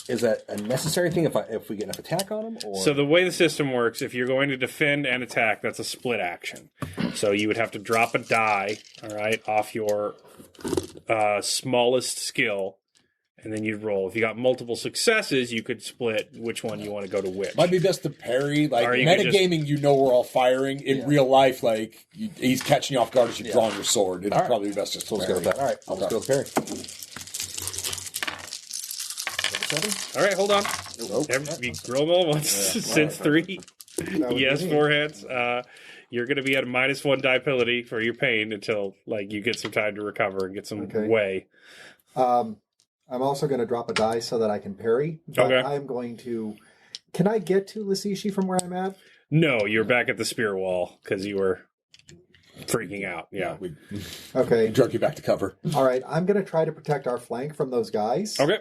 Is that a necessary thing if we get enough attack on him? Or So the way the system works, if you're going to defend and attack, that's a split action. So you would have to drop a die, all right, off your smallest skill, and then you'd roll. If you got multiple successes, you could split which one you want to go to which. Might be best to parry. Like Or you could just- metagaming, we're all firing. In real life, like he's catching you off guard as you're drawing your sword. It'd probably be best just to let's go with that. All right. I'll just go with parry. All right, hold on. You roll them all once. Since 3. Yes, foreheads. You're going to be at a -1 die penalty for your pain until you get some time to recover and get some way. I'm also going to drop a die so that I can parry. But Okay. I'm going to... Can I get to Lasishi from where I'm at? No, you're back at the spear wall because you were freaking out. Yeah. We Okay. drug you back to cover. All right. I'm going to try to protect our flank from those guys. Okay.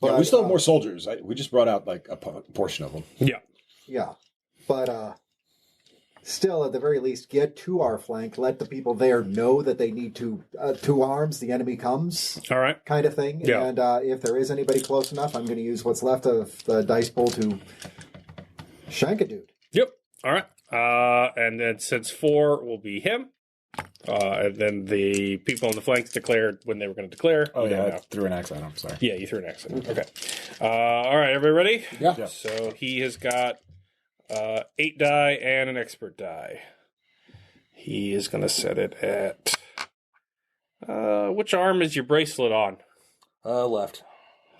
But, Yeah, we still have more soldiers. We just brought out like a portion of them. Yeah. Yeah. But still, at the very least, get to our flank. Let the people there know that they need to... two arms, the enemy comes, All right. kind of thing. Yeah. And if there is anybody close enough, I'm going to use what's left of the dice pool to shank a dude. Yep. All right. And then since 4 will be him. And then the people on the flanks declared when they were going to declare. Oh, We don't yeah, I know. threw an axe at him. Sorry. Yeah, you threw an accident. Okay. All right, everybody ready? Yeah. So he has got 8 die and an expert die. He is going to set it at... which arm is your bracelet on? Left.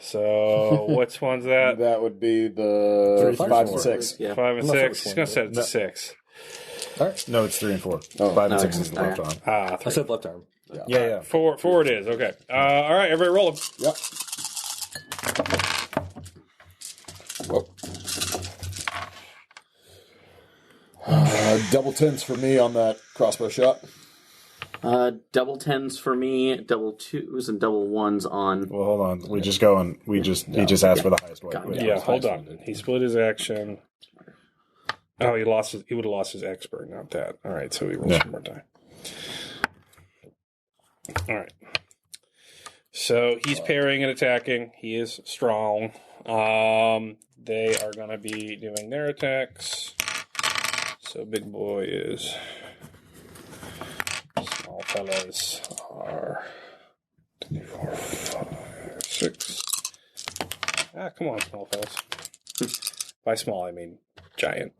So which one's that? That would be the 5 and 6. Yeah. 5 and I'm not sure 6. which He's one. going to set it to 6. No, it's 3 and 4. 5 and 6 is the left arm. Ah, I said left arm. Yeah. 4 it is. Okay. All right, everybody roll them. Yep. Whoa. Double 10s for me on that crossbow shot. Double 10s for me, double 2s and double 1s on. Well, hold on. We just go and he just asked for the highest weight. Got it. Yeah, hold on. He split his action. Oh, he would have lost his expert, not that. All right, so he rolls one more time. All right. So he's parrying and attacking. He is strong. They are going to be doing their attacks. So big boy is... Small fellas are 4, 5, 6. Ah, come on, small fellas. By small, I mean giant.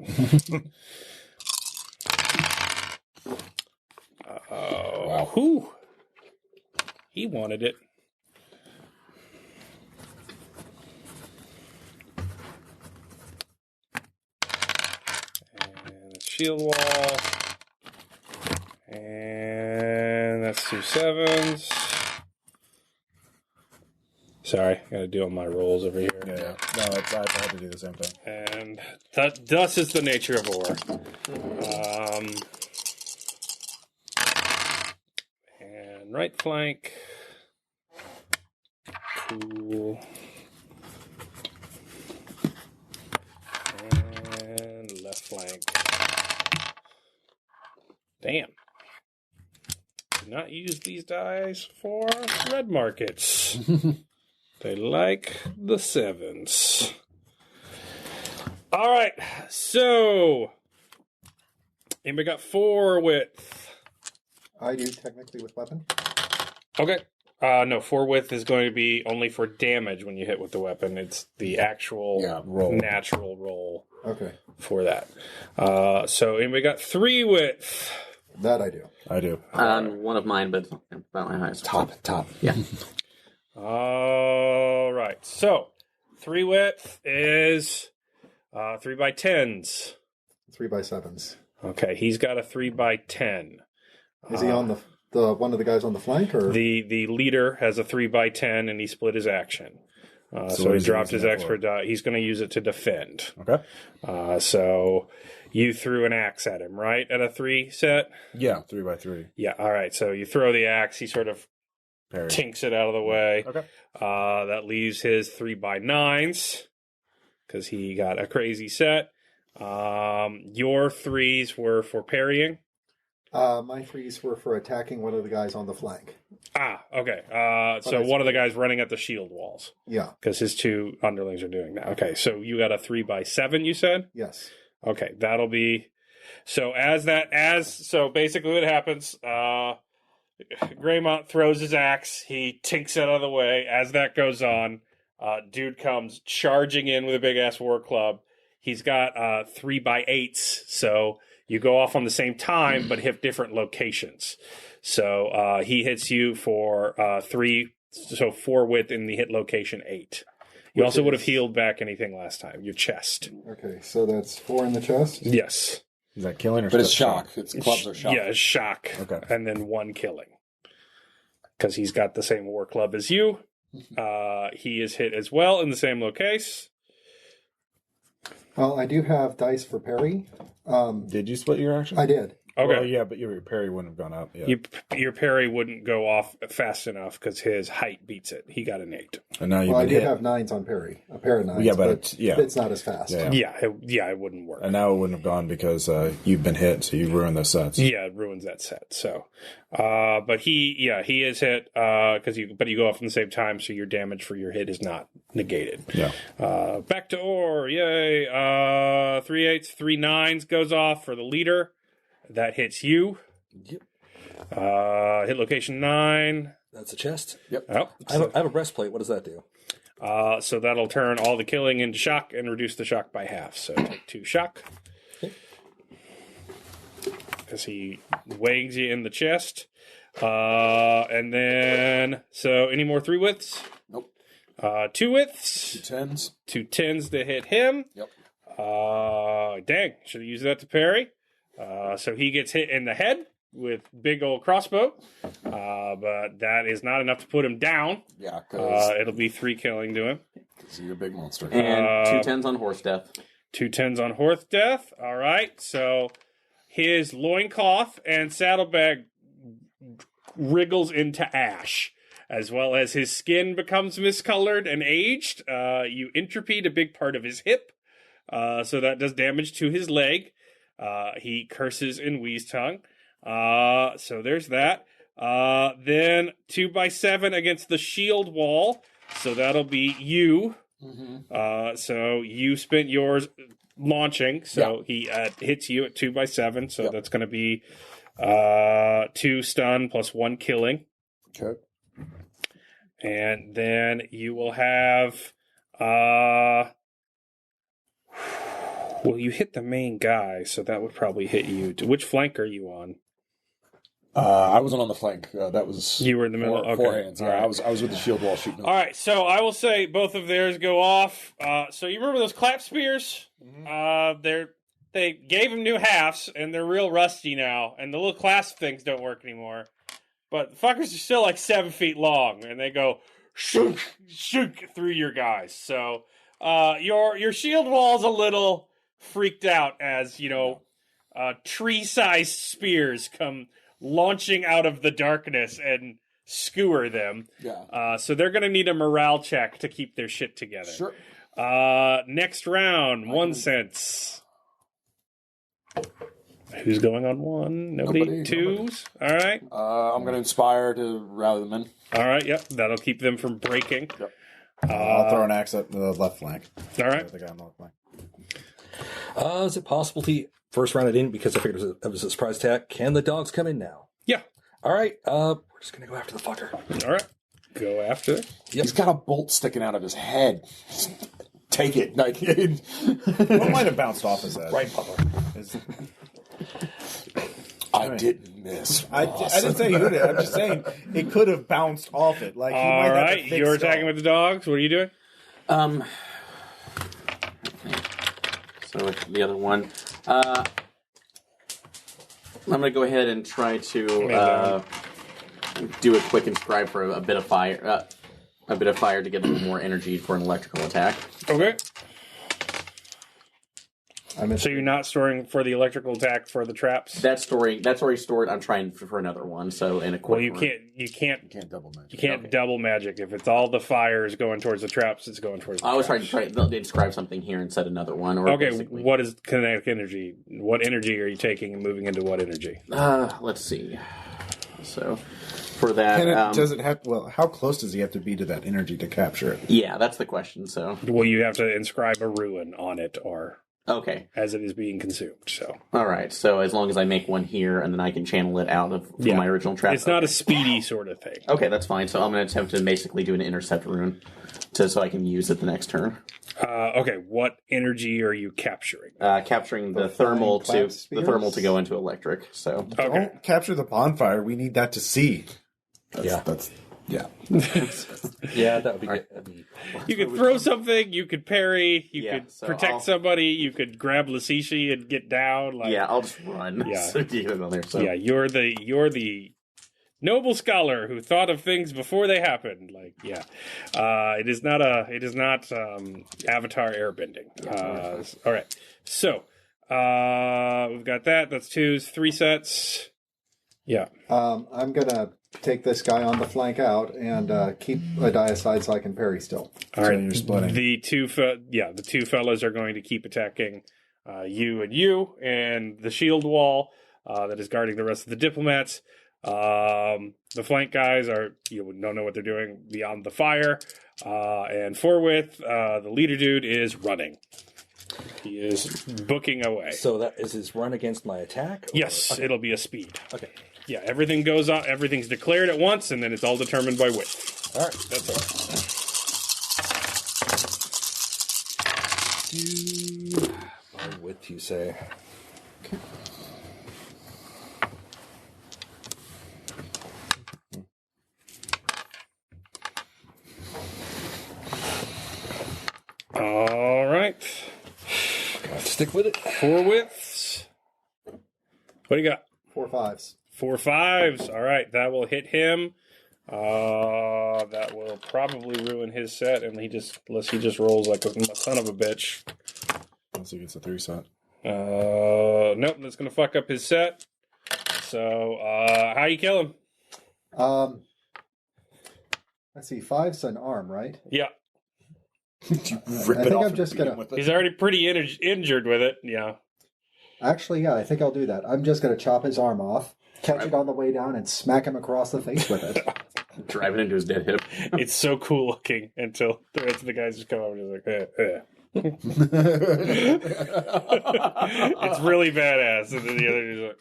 Wow. Whew. He wanted it. And shield wall. And that's 2 7s. Sorry, gotta do all my rolls over here. Yeah. No, I had to do the same thing. And thus is the nature of war. And right flank. Cool. Damn. Do not use these dice for red markets. They like the 7s. All right, so anybody got 4 width? I do technically with weapon. Okay. No, 4 width is going to be only for damage when you hit with the weapon. It's the actual natural roll Okay. for that. So anybody got 3 width? That I do. I do. One of mine, but about my highest. Top. Yeah. All right. So 3 width is 3 by 10s. 3 by 7s. Okay, he's got a 3 by 10. Is he on the one of the guys on the flank, or The leader has a 3 by 10, and he split his action. So what he is he dropped his using that expert die. He's going to use it to defend. Okay. So you threw an axe at him, right? At a 3 set? Yeah, 3 by 3. Yeah, all right. So you throw the axe. He sort of Parry. tinks it out of the way. Okay. That leaves his 3 by 9s because he got a crazy set. Your 3s were for parrying. my 3s were for attacking one of the guys on the flank. Okay. So one of the guys running at the shield walls. Yeah. Because his 2 underlings are doing that. Okay, so you got a 3 by 7, you said? Yes. Okay, that'll be... So so basically what happens, Greymont throws his axe, he tinks it out of the way. As that goes on, dude comes charging in with a big-ass war club. He's got 3 by 8s, so you go off on the same time, but hit different locations. So he hits you for 3, so 4 width in the hit location 8. You also would have healed back anything last time, your chest. Okay, so that's 4 in the chest. Yes. Is that killing or But it's still shock. It's clubs are shock. Yeah, it's shock. Okay. And then 1 killing. Because he's got the same war club as you. He is hit as well in the same location. Well, I do have dice for parry. Did you split your action? I did. Okay. Well, yeah, but your parry wouldn't have gone up. Yeah. Your parry wouldn't go off fast enough because his height beats it. He got an 8. And now you've Well, I been did hit. have 9s on parry. A pair of 9s. Yeah, but it's not as fast. Yeah. Yeah, it wouldn't work. And now it wouldn't have gone because you've been hit, so you ruined those sets. Yeah, it ruins that set. So, but he is hit but you go off at the same time, so your damage for your hit is not negated. Yeah. Back to Orr, yay! 3 8s, 3 9s goes off for the leader. That hits you. Yep. Hit location 9. That's a chest. Yep. Oh, I have a breastplate. What does that do? so that'll turn all the killing into shock and reduce the shock by half. So take 2 shock. Because he wings you in the chest. And then, so any more 3 widths? Nope. 2 widths. 2 10s. 2 10s to hit him. Yep. Dang, should have used that to parry. So he gets hit in the head with big old crossbow. But that is not enough to put him down. Yeah, because It'll be 3 killing to him. he's a big monster. And 2 10s on horse death. 2 10s on horse death. All right. So his loincloth and saddlebag wriggles into ash, as well as his skin becomes miscolored and aged. You entropied a big part of his hip, so that does damage to his leg. He curses in Wheeze Tongue. So there's that. Then 2 by 7 against the shield wall. So that'll be you. So you spent yours launching. So he hits you at 2 by 7. So that's going to be 2 stun plus 1 killing. Okay. And then you will have well, you hit the main guy, so that would probably hit you. Which flank are you on? I wasn't on the flank. That was You were in the middle. Okay. four hands. Yeah, All right. I was with the shield wall shooting. All right, so I will say both of theirs go off. So you remember those clap spears? They gave them new halves, and they're real rusty now. And the little clasp things don't work anymore. But the fuckers are still like 7 feet long, and they go shook, shook through your guys. So your shield wall's a little freaked out as tree-sized spears come launching out of the darkness and skewer them. Yeah. So they're going to need a morale check to keep their shit together. Sure. Next round, 1 cent. Who's going on 1? Nobody? Nobody, 2s? All right. I'm going to inspire to rally them in. All right, yep. That'll keep them from breaking. Yep. I'll throw an axe at the left flank. All right. The guy on the left flank. Is it possible to first round it in because I figured it was a surprise attack? Can the dogs come in now? Yeah. All right. We're just going to go after the fucker. All right. Go after it. He's got a bolt sticking out of his head. Take it. Like, What might have bounced off his head? Right, Papa. I didn't miss. I didn't say you did it. I'm just saying it could have bounced off it. Like, he All might have right. to fix You're it. attacking with the dogs. What are you doing? So with the other one, I'm going to go ahead and try to do a quick inscribe for a bit of fire. A bit of fire to get a little more energy for an electrical attack. Okay. I'm So you're not storing for the electrical attack for the traps? That's already stored. I'm trying for another one. So in a quick Well, you run. can't Double magic. You can't double magic. If it's all the fires going towards the traps, it's going towards the I was traps. trying to describe something here and set another one. Or Okay, basically- what is kinetic energy? What energy are you taking and moving into what energy? Let's see. So for that, Does it have? Well, how close does he have to be to that energy to capture it? yeah, that's the question. So Well, you have to inscribe a ruin on it or okay, as it is being consumed. So all right. So as long as I make one here, and then I can channel it out of from Yeah. my original trap. it's not a speedy sort of thing. Okay, that's fine. So I'm going to attempt to basically do an intercept rune, so I can use it the next turn. Okay, what energy are you capturing? Capturing the thermal flying to cloud the thermal to spheres? go into electric. So Okay. Don't capture the bonfire. We need that to see. Yeah. Yeah. Yeah, that would be good. That'd be... You could throw something, you could parry, you Yeah, could so protect I'll- somebody, you could grab Lasishi and get down. Like, yeah, I'll just run. Yeah. So get it on there. So yeah, you're the noble scholar who thought of things before they happened. Like, yeah, it is not Avatar airbending. All right, so we've got that. That's 2s, 3 sets. Yeah, I'm gonna take this guy on the flank out and keep a die aside so I can parry still. all So right. you're splitting. The two fellas are going to keep attacking you, and the shield wall that is guarding the rest of the diplomats. The flank guys don't know what they're doing beyond the fire. And forthwith, the leader dude is running. He is booking away. So that is his run against my attack? Or... Yes, Okay. it'll be a speed. Okay. Yeah, everything goes on. Everything's declared at once, and then it's all determined by width. All right. That's all. By width, you say. All right. Stick with it. 4 widths. What do you got? 4 5s. 4 5s. All right, that will hit him. That will probably ruin his set, and unless he just rolls like a son of a bitch. Unless he gets a 3 set. Nope, that's gonna fuck up his set. So, how you kill him? Let's see, 5's an arm, right? Yeah, I think I'm just gonna. he's already pretty injured with it. Yeah. Actually, yeah, I think I'll do that. I'm just gonna chop his arm off, catch it on the way down, and smack him across the face with it. drive it into his dead hip. It's so cool looking until the rest of the guys just come over and just like, it's really badass. And then the other dude's like,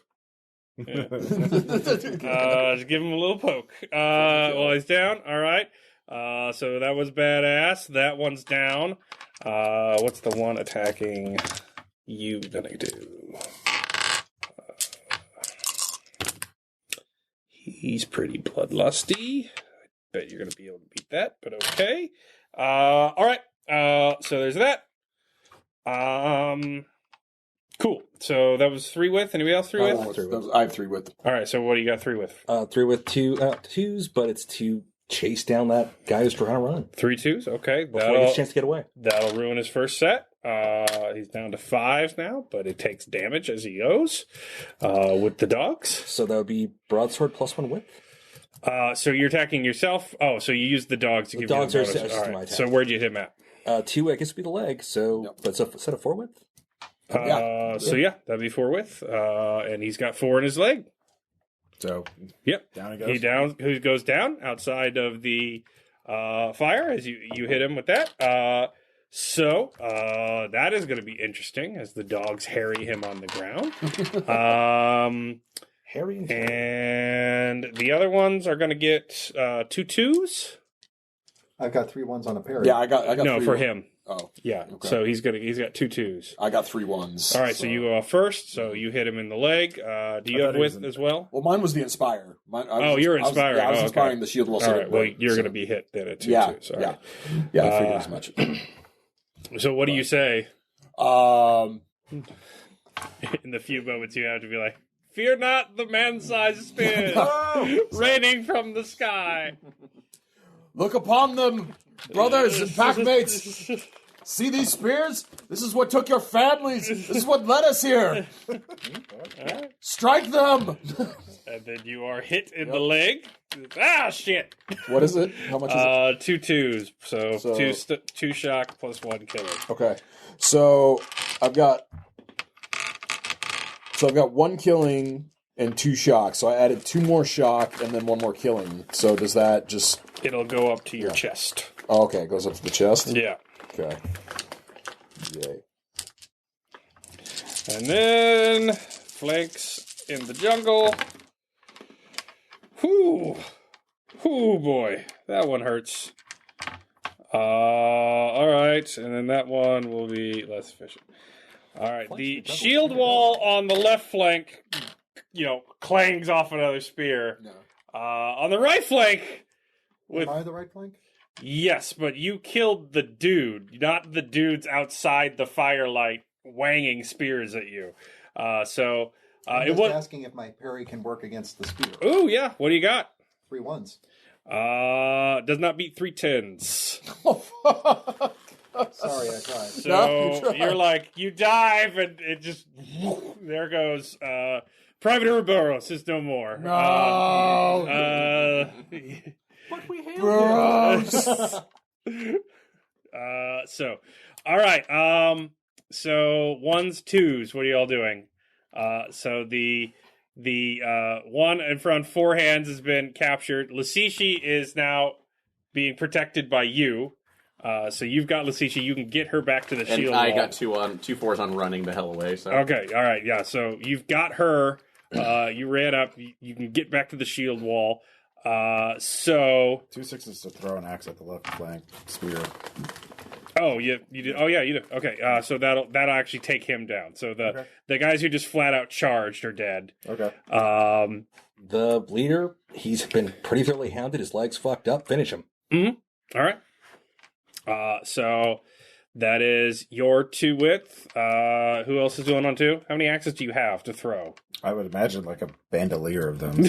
just give him a little poke. Well, he's down. All right. So that was badass. That one's down. What's the one attacking you gonna do? He's pretty bloodlusty. Bet you're gonna be able to beat that, but okay. All right. So there's that. Cool. So that was 3 width. Anybody else 3 width? I have 3 width. All right. So what do you got 3 width? 3 with 2s, but it's to chase down that guy who's trying to run 3 2s. Okay. before he gets a chance to get away. That'll ruin his first set. He's down to 5s now, but it takes damage as he goes with the dogs. So that would be broadsword plus 1 width. So you're attacking yourself. Oh, so you use the dogs to give dogs you are the bonus. assist All to my right. attack. So where'd you hit him at? 2, I guess, would be the leg. So, but it's a set of 4 width. So yeah, that'd be 4 with, and he's got 4 in his leg. So Yep, down he goes. He goes down outside of the fire as you hit him with that. So that is going to be interesting as the dogs harry him on the ground. Harry And the other ones are going to get 2 2s. I've got 3 1s on a parry. Yeah, I got No, 3 for ones. him. Oh, Yeah. Okay. So he's got 2 2s. I got 3 ones. All right. So you go off first. So you hit him in the leg. Do you thought have he was with in- as well? Well, mine was the inspire. You're inspiring. I was Oh, okay. inspiring the shield wall. All right. Well, you're going to be hit then at 2 Yeah, 2s. All yeah, right. yeah. I figured as much. So what do you say Um, in the few moments you have to be like, "Fear not the man-sized spear raining from the sky." look upon them, brothers and packmates. See these spears? This is what took your families. This is what led us here. Strike them. And then you are hit in the leg. Ah, shit. What is it? How much is it? 2 2s. So, So- 2 shock plus 1 killing. Okay, so I've got 1 killing and 2 shock. So I added 2 more shock and then 1 more killing. So does that just? It'll go up to your chest. Oh, okay, it goes up to the chest. Yeah. Okay. Yay. And then flanks in the jungle. Whoo. Whoo, boy. That one hurts. All right. And then that one will be less efficient. All right. The shield wall on the left flank, clangs off another spear. No. On the right flank, Am I the right flank? yes, but you killed the dude, not the dudes outside the firelight wanging spears at you. I'm It just was. asking if my parry can work against the spear. Ooh, yeah. What do you got? 3 1s. Does not beat 3 10s. Sorry, I tried. So No, you tried. you're like, you dive, and it just there goes. Private Ouroboros is no more. No. But we hailed Gross. So, all right. So 1s, 2s. What are y'all doing? So the one in front 4 hands has been captured. Lasishi is now being protected by you. So you've got Lasishi. You can get her back to the And shield I wall. got 2 4s on running the hell away. So Okay, all right, yeah. So you've got her. You ran up. You can get back to the shield wall. So 2 6s to throw an axe at the left flank spear. oh, you did. Oh yeah, you did. Okay, so that'll actually take him down. So the guys who just flat out charged are dead. Okay. The bleeder, he's been pretty thoroughly hounded. His leg's fucked up. Finish him. All right. So that is your 2 width. Who else is doing on 2? How many axes do you have to throw? I would imagine like a bandolier of them.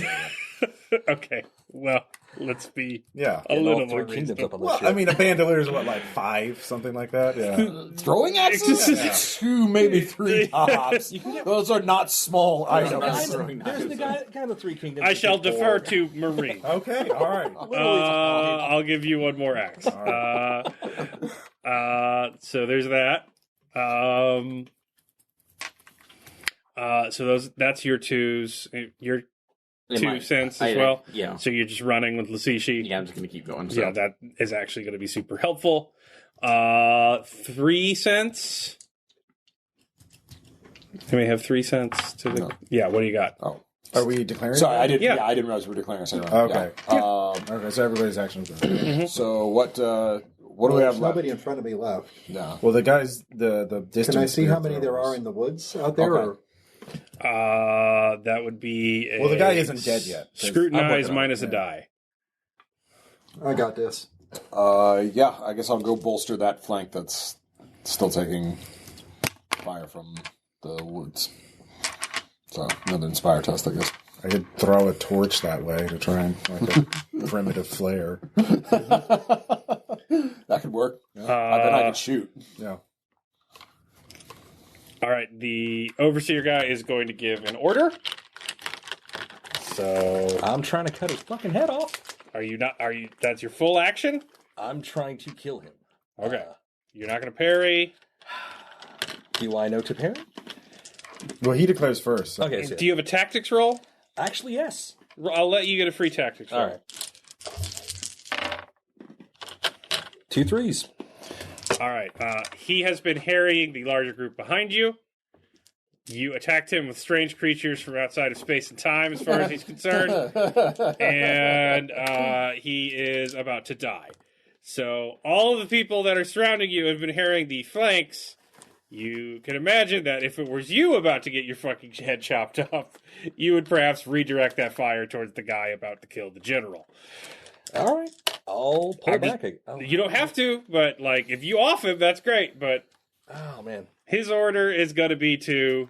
Okay. Well, let's be Yeah. a little All 3 more kingdoms reasonable. up on the Well, ship. I mean, a bandolier is what, like 5, something like that. Yeah. Throwing axes? 2, maybe 3 tops. Those are not small items. There's the guy in the 3 kingdoms. I shall defer to Marie. Okay. All right. I'll give you 1 more axe. So there's that. So that's your 2s. Your 2 cents as well. Yeah. So you're just running with Lasishi. Yeah, I'm just going to keep going. So. Yeah, that is actually going to be super helpful. 3 cents. Can we have 3 cents to the? No. Yeah. What do you got? Oh, Are we declaring? sorry, I didn't. Yeah. Yeah, I didn't realize we were declaring a second round. Okay. Yeah. Okay. So everybody's actions done. So what? What do we There's have left? nobody in front of me left. No. Well, the guys, the distance. Can I see how spear many there throwers. are in the woods out there? Okay. That would be. Well, the guy isn't dead yet. I'm Scrutinize working on it, minus a die. Or I got this. Yeah, I guess I'll go bolster that flank that's still taking fire from the woods. So another inspire test, I guess. I could throw a torch that way to try and like a primitive flare. That could work. Yeah. I bet I could shoot. Yeah. All right, the overseer guy is going to give an order. So, I'm trying to cut his fucking head off. are you not? Are you? That's your full action. I'm trying to kill him. Okay, you're not going to parry. Do I know to parry? Well, he declares first. So. Okay, so Do you have a tactics roll? actually, yes. I'll let you get a free tactics roll. All right. 2 3s. All right. He has been harrying the larger group behind you. You attacked him with strange creatures from outside of space and time, as far as he's concerned, and he is about to die. So all of the people that are surrounding you have been harrying the flanks. You can imagine that if it was you about to get your fucking head chopped off, you would perhaps redirect that fire towards the guy about to kill the general. All right. I'll pull back. You don't have to, but like if you off him, that's great. But Oh, man. his order is going to be to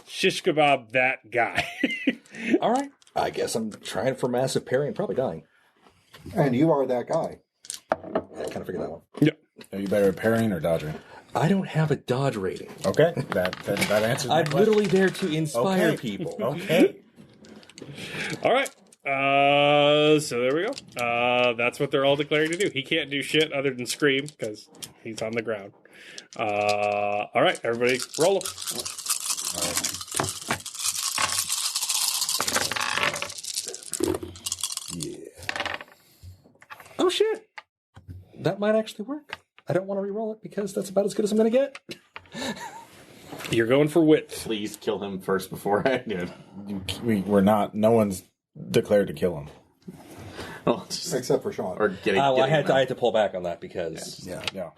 shish kebab that guy. All right. I guess I'm trying for massive parry and probably dying. And you are that guy. I kind of figured that one. Yep. Are you better at parrying or dodging? I don't have a dodge rating. Okay, that answers my I'm question. literally there to inspire Okay. people. Okay. All right. So there we go. That's what they're all declaring to do. He can't do shit other than scream because he's on the ground. All right, everybody, roll them. Oh, shit. That might actually work. I don't want to re-roll it because that's about as good as I'm going to get. You're going for width. Please kill him first before I do it. We're not. No one's declared to kill him. Well, just- Except for Sean. or getting. I getting had them. to pull back on that because... Yeah. Yep.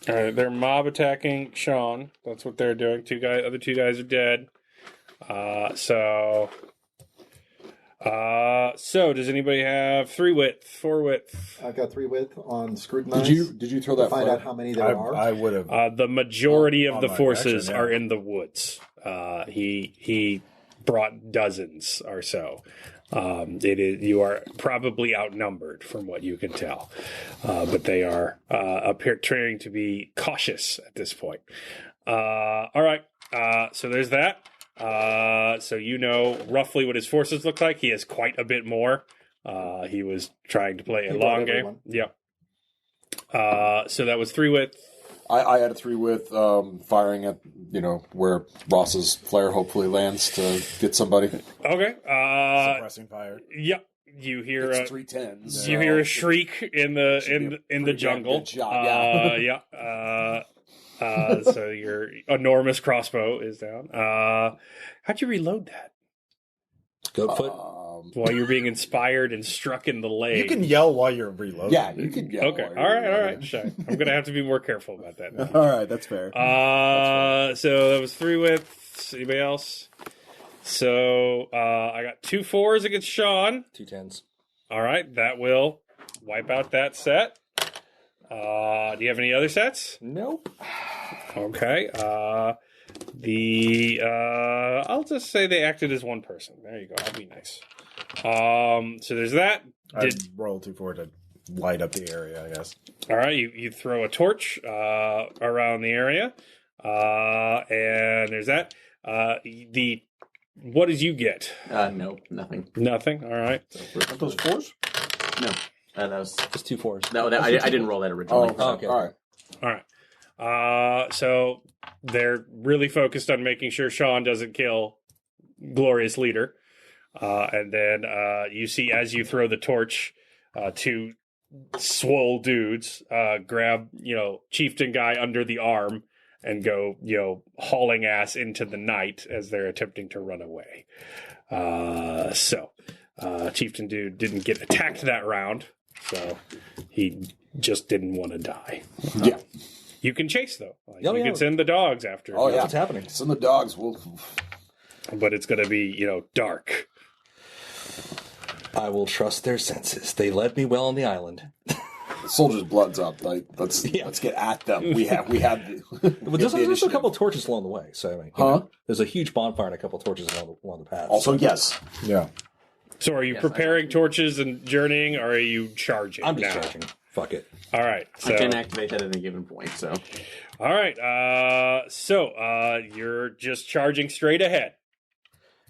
All right, they're mob attacking Sean. That's what they're doing. Other two guys are dead. So does anybody have 3 width, 4 width? I've got 3 width on scrutinize. Did you throw to that? find flare? out how many there are? I would have. The majority of on the my forces action, yeah. are in the woods. He brought dozens or so. You are probably outnumbered from what you can tell, but they are appearing to be cautious at this point. All right, so there's that. So you know roughly what his forces look like. He has quite a bit more. He was trying to play a He long brought game. everyone. Yep. So that was 3 width. I had a 3 with firing at where Ross's flare hopefully lands to get somebody. Okay. Suppressing fire. Yep. You hear It's 310s. you hear a shriek in the in the pretty jungle. good job, Yeah. So your enormous crossbow is down. How'd you reload that? Goat foot. While you're being inspired and struck in the leg. You can yell while you're reloading. Yeah, you could get. Okay. All right. Shy. I'm gonna have to be more careful about that now. All right, that's fair. So that was 3 widths. Anybody else? So I got 2 4s against Sean. 2 10s. All right, that will wipe out that set. Do you have any other sets? Nope. Okay. I'll just say they acted as one person. There you go. I'll be nice. So there's that. I'd roll 2-4 to light up the area, I guess. All right, you throw a torch around the area, and there's that. What did you get? No, nothing. Nothing. All right. Aren't those 4s? No, that was Just 2 4s. no. I didn't roll that originally. Oh, okay. All right. All right. So they're really focused on making sure Sean doesn't kill Glorious Leader. And then you see as you throw the torch, 2 swole dudes grab, chieftain guy under the arm and go, hauling ass into the night as they're attempting to run away. So chieftain dude didn't get attacked that round, so he just didn't want to die. Yeah. You can chase though. Oh, You yeah. can send the dogs after. Oh yeah. What's happening? Some of the dogs will. But it's going to be, dark. I will trust their senses. They led me well on the island. The soldiers' blood's up. Like let's get at them. We have. But there's a couple of torches along the way. So I mean, Huh? there's a huge bonfire and a couple of torches along the path. Also, yes. Yeah. So are you Yes, preparing torches and journeying, or are you charging? I'm just now? charging. Fuck it. All right. So, I can activate that at any given point. So all right. You're just charging straight ahead.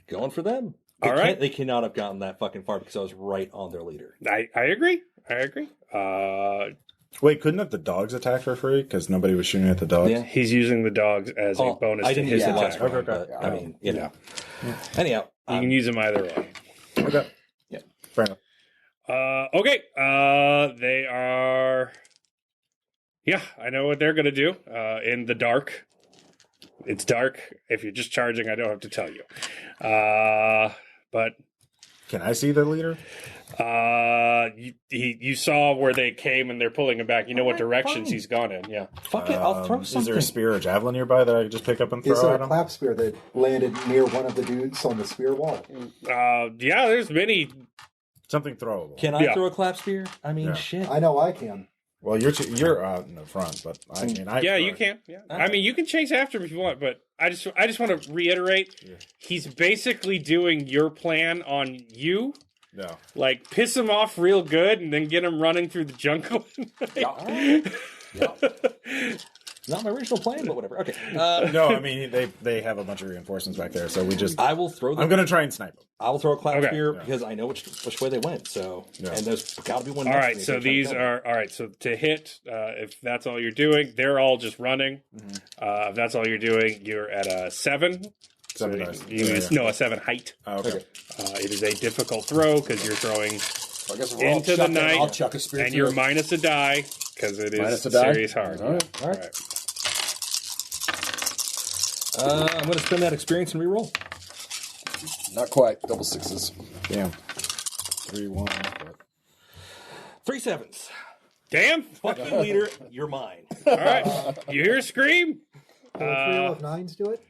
Going for them. All right. They cannot have gotten that fucking far because I was right on their leader. I agree. Wait, couldn't have the dogs attack for free because nobody was shooting at the dogs? Yeah. He's using the dogs as a bonus I to didn't his use the attack. last one, Okay. but, I mean, you know. Anyhow, You can use them either way. Okay. Yeah. Fair enough. Okay. They are. Yeah, I know what they're going to do. In the dark. It's dark. If you're just charging, I don't have to tell you. But Can I see the leader? you saw where they came and they're pulling him back. You know what directions fine. he's gone in. Yeah. fuck it, I'll throw Is something. there a spear or javelin nearby that I could just pick up and Is throw there at a him? clap spear that landed near one of the dudes on the spear wall? Yeah. There's many. Something throwable. Can I Yeah. throw a clap spear? I mean, Yeah. shit. I know I can. Well, you're out in the front, but I mean, Yeah, you can. Yeah. I mean, you can chase after him if you want, but I just want to reiterate, he's basically doing your plan on you. No. Like, piss him off real good and then get him running through the jungle. Not my original plan, but whatever. Okay. No, I mean they have a bunch of reinforcements back there, so we just. I will throw. I'm gonna try and snipe them. I will throw a clap Okay. spear because I know which way they went. So, Yeah. and there's got to be one. All next right, to me so if they're these trying to are all right. So to hit, if that's all you're doing, they're all just running. If that's all you're doing, you're at a 7. 7 So dice. you use, no, a 7 height. Oh, okay. It is a difficult throw because you're throwing I guess we're all into the chucking- night, I'll chuck a spear and through you're it. minus a die because it is Minus a die? serious hard. All right. All right. I'm going to spend that experience and reroll. Not quite. Double sixes. Damn. 3-1. But... 3 sevens. Damn! Fucking leader, you're mine. All right, you hear a scream? Will a trio of nines do it?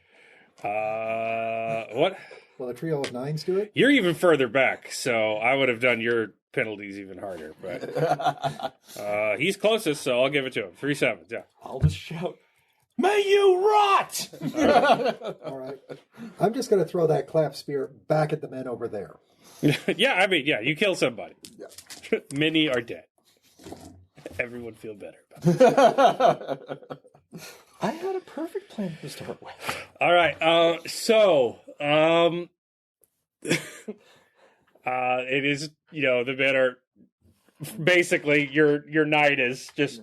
What? Will a trio of nines do it? You're even further back, so I would have done your penalties even harder. But he's closest, so I'll give it to him. 3 sevens, yeah. I'll just shout, "May you rot!" All right. I'm just going to throw that clap spear back at the men over there. Yeah, I mean, yeah, you kill somebody. Yeah. Many are dead. Everyone feel better about it. I had a perfect plan to start with. All right, it is, the men are basically your night is just.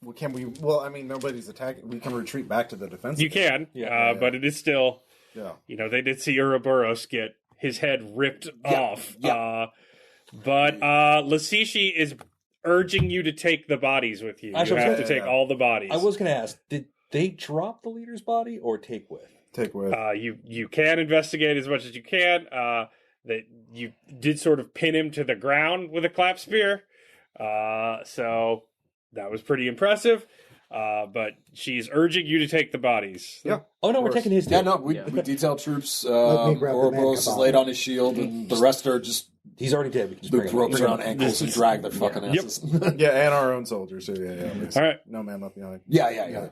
Well, can we? Well, I mean, nobody's attacking. We can retreat back to the defense. You can, Yeah. but it is still, Yeah. They did see Ouroboros get his head ripped off. yeah. But Lasishi is urging you to take the bodies with you. I You have to yeah, take yeah. all the bodies. I was going to ask, did they drop the leader's body or take with? Take with. You can investigate as much as you can. That you did sort of pin him to the ground with a clap spear. So that was pretty impressive. But she's urging you to take the bodies. Yeah. Oh, no, we're taking his Yeah, deal. no, we detailed troops. Let me grab the Ouroboros is man laid on his shield, and the rest are just He's already dead. We can just loop bring him ropes in. around ankles and drag their fucking asses. Yeah, and our own soldiers too. Yeah. All right. No man left behind. Yeah.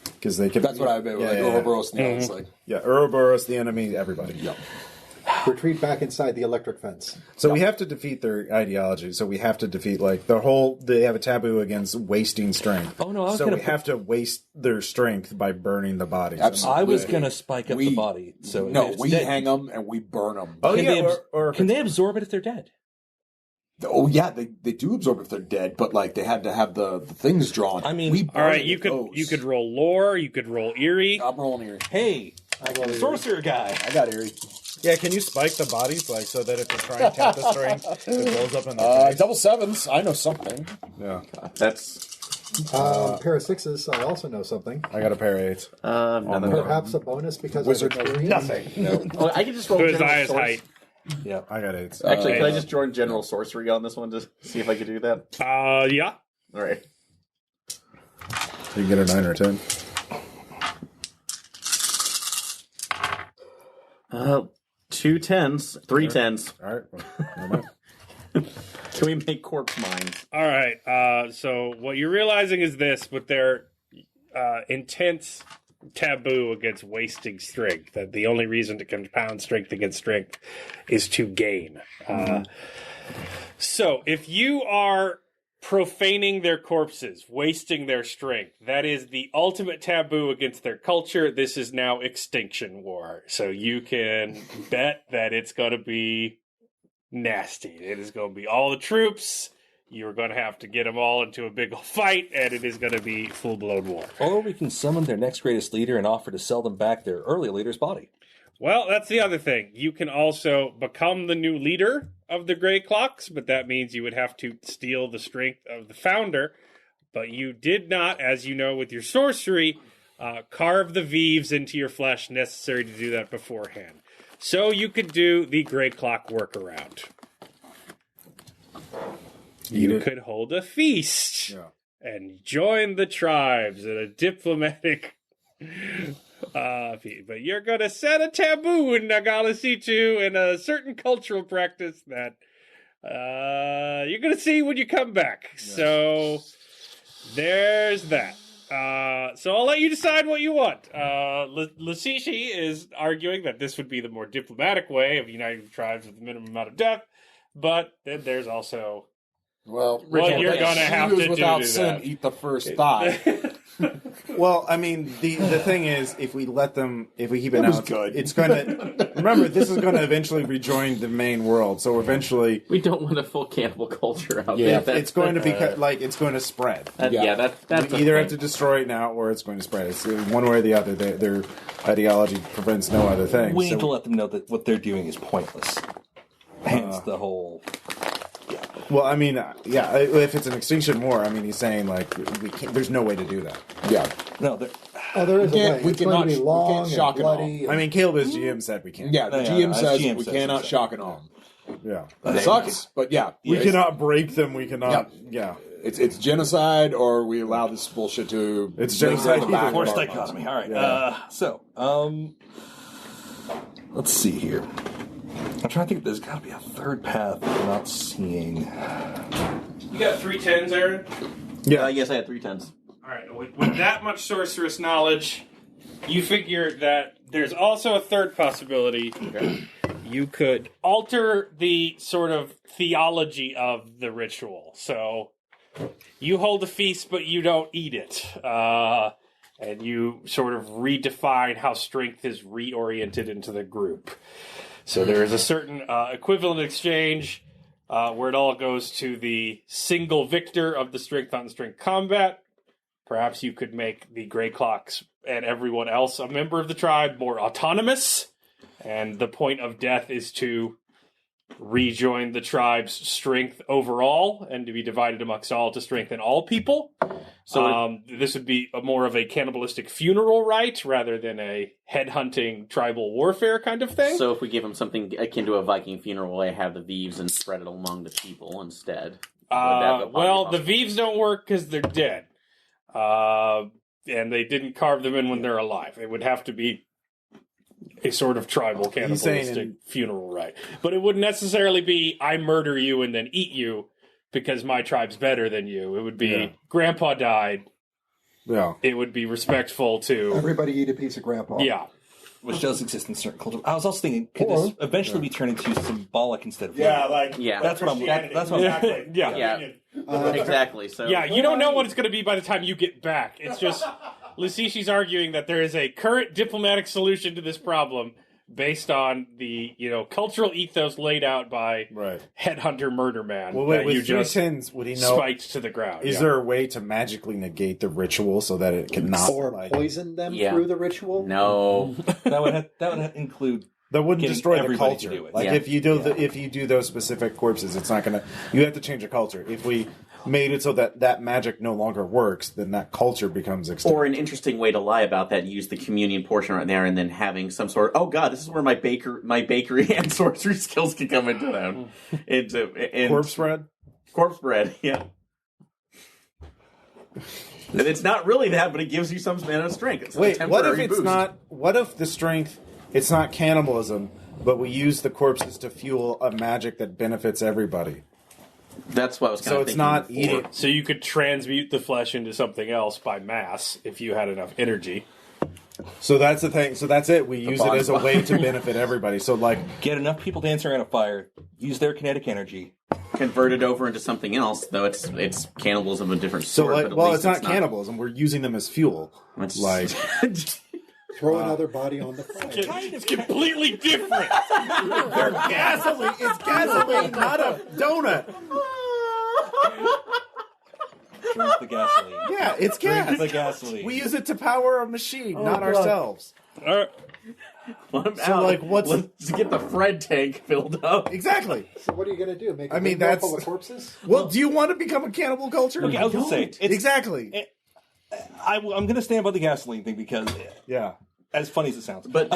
Because they can. That's what I meant. Like Ouroboros, it's like Yeah, Ouroboros, the enemy, everybody. yeah. Retreat back inside the electric fence. So we have to defeat their ideology. So we have to defeat they have a taboo against wasting strength. Oh, no, I was so gonna we have to waste their strength by burning the bodies. Absolutely. I was going to spike up the We- body. So No, it's we dead. hang them and we burn them. Oh Can yeah, they or Can they absorb it if they're dead? Oh yeah, they do absorb if they're dead, but like they had to have the things drawn. I mean- we All right, burn you those. could roll lore, you could roll eerie. I'm rolling here. Hey, I'm a sorcerer guy. I got Erie. yeah, can you spike the bodies so that if they try and tap the string, it blows up in the face? Double sevens. I know something. Yeah, That's Pair of sixes, I also know something. I got a pair of 8s. nothing. Perhaps a bonus because Wizard. of experience. Nothing. Oh, I can just roll To his general highest sorcery. height. Yeah. I got 8s. Actually, can I just join general sorcery on this one to see if I can do that? Yeah. All right. You can get a 9 or 10. 2 10s, 3 10s. All right. Well, never mind. Can we make corpse mines? All right. So what you're realizing is this: with their intense taboo against wasting strength, that the only reason to compound strength against strength is to gain. So if you are profaning their corpses, wasting their strength, that is the ultimate taboo against their culture. This is now Extinction War. So you can bet that it's going to be nasty. It is going to be all the troops you're going to have to get them all into a big fight, and it is going to be full-blown war. Or we can summon their next greatest leader and offer to sell them back their earlier leader's body. Well, that's the other thing. You can also become the new leader of the Grey Clocks, but that means you would have to steal the strength of the founder. But you did not, as you know with your sorcery, carve the Vives into your flesh necessary to do that beforehand. So you could do the Grey Clock workaround. You could hold a feast and join the tribes in a diplomatic feast. But you're going to set a taboo in Nagalisitu in a certain cultural practice that you're going to see when you come back. Yeah. So there's that. So I'll let you decide what you want. Lasishi is arguing that this would be the more diplomatic way of uniting the tribes with the minimum amount of death. But then there's also... Well, what you're going to have to do without to sin, that. eat the first thigh. Well, I mean, the thing is, if we keep it out, good. it's going to... Remember, this is going to eventually rejoin the main world, so eventually... We don't want a full cannibal culture out Yeah, there. it's going to be, it's going to spread. That's We either have to destroy it now, or it's going to spread. It's one way or the other. Their ideology prevents no other thing. We need to let them know that what they're doing is pointless. Hence the whole... Well, I mean, if it's an extinction war, I mean, he's saying, like, there's no way to do that. Yeah. No, there is a way. It's going to be long and bloody. I mean, Caleb, as GM, said we can't. Yeah, the GM says we cannot shock and awe. Yeah. It sucks, but yeah. We cannot break them, we cannot... Yeah. It's genocide, or we allow this bullshit to... It's genocide. Forced dichotomy. All right. Yeah. Let's see here. I'm trying to think if there's got to be a third path that we're not seeing. You got 3 10s, Aaron? Yeah, yes, I had 3 10s. All right, with that much sorceress knowledge, you figure that there's also a third possibility. Okay. You could alter the sort of theology of the ritual. So you hold a feast, but you don't eat it. And you sort of redefine how strength is reoriented into the group. So there is a certain equivalent exchange where it all goes to the single victor of the strength on strength combat. Perhaps you could make the Grey Clocks and everyone else a member of the tribe more autonomous. And the point of death is to rejoin the tribe's strength overall and to be divided amongst all to strengthen all people. So this would be more of a cannibalistic funeral rite rather than a headhunting tribal warfare kind of thing. So if we give them something akin to a Viking funeral, they have the Vives and spread it among the people instead. Well, the Vives don't work because they're dead. And they didn't carve them in when they're alive. It would have to be a sort of tribal cannibalistic funeral rite. But it wouldn't necessarily be, I murder you and then eat you because my tribe's better than you. It would be, Grandpa died. Yeah. It would be respectful to... Everybody eat a piece of Grandpa. Yeah. Which does exist in certain cultures. I was also thinking, could this eventually be turned into symbolic instead of... That's what I'm... Exactly. Exactly. So you don't know what it's going to be by the time you get back. It's just... Lasishi's arguing that there is a current diplomatic solution to this problem based on the cultural ethos laid out by headhunter murder man. Well, wait, that with you just 3 10s, would he know spiked to the ground? Is there a way to magically negate the ritual so that it cannot poison them through the ritual? No, that would include. That wouldn't destroy the culture. Do it. Like if you do if you do those specific corpses, it's not gonna. You have to change the culture. If we made it so that magic no longer works, then that culture becomes extinct. Or an interesting way to lie about that: use the communion portion right there, and then having some sort of, oh god, this is where my bakery and sorcery skills can come into them. Corpse bread. Corpse bread, yeah. And it's not really that, but it gives you some amount of strength. It's Wait, what if it's not? What if the strength? It's not cannibalism, but we use the corpses to fuel a magic that benefits everybody. That's what I was kind of thinking. So it's not eating. So you could transmute the flesh into something else by mass if you had enough energy. So that's the thing. So that's it. We use it as a way to benefit everybody. So get enough people dancing around a fire, use their kinetic energy, convert it over into something else. Though it's cannibalism of a different sort. So it's not cannibalism. We're using them as fuel. Throw another body on the fire. It's completely different. They're gasoline. It's gasoline, not a donut. Drink the gasoline. Yeah, it's gas. Drink the gasoline. We use it to power a machine, not ourselves. All right. So, like, what's Let's get the Fred tank filled up. exactly? So what are you going to do? Make a I mean, windmill that's- full of corpses? Well, do you want to become a cannibal culture? Okay, I was going to say, it's, Exactly. I'm going to stand by the gasoline thing because, Yeah. as funny as it sounds, But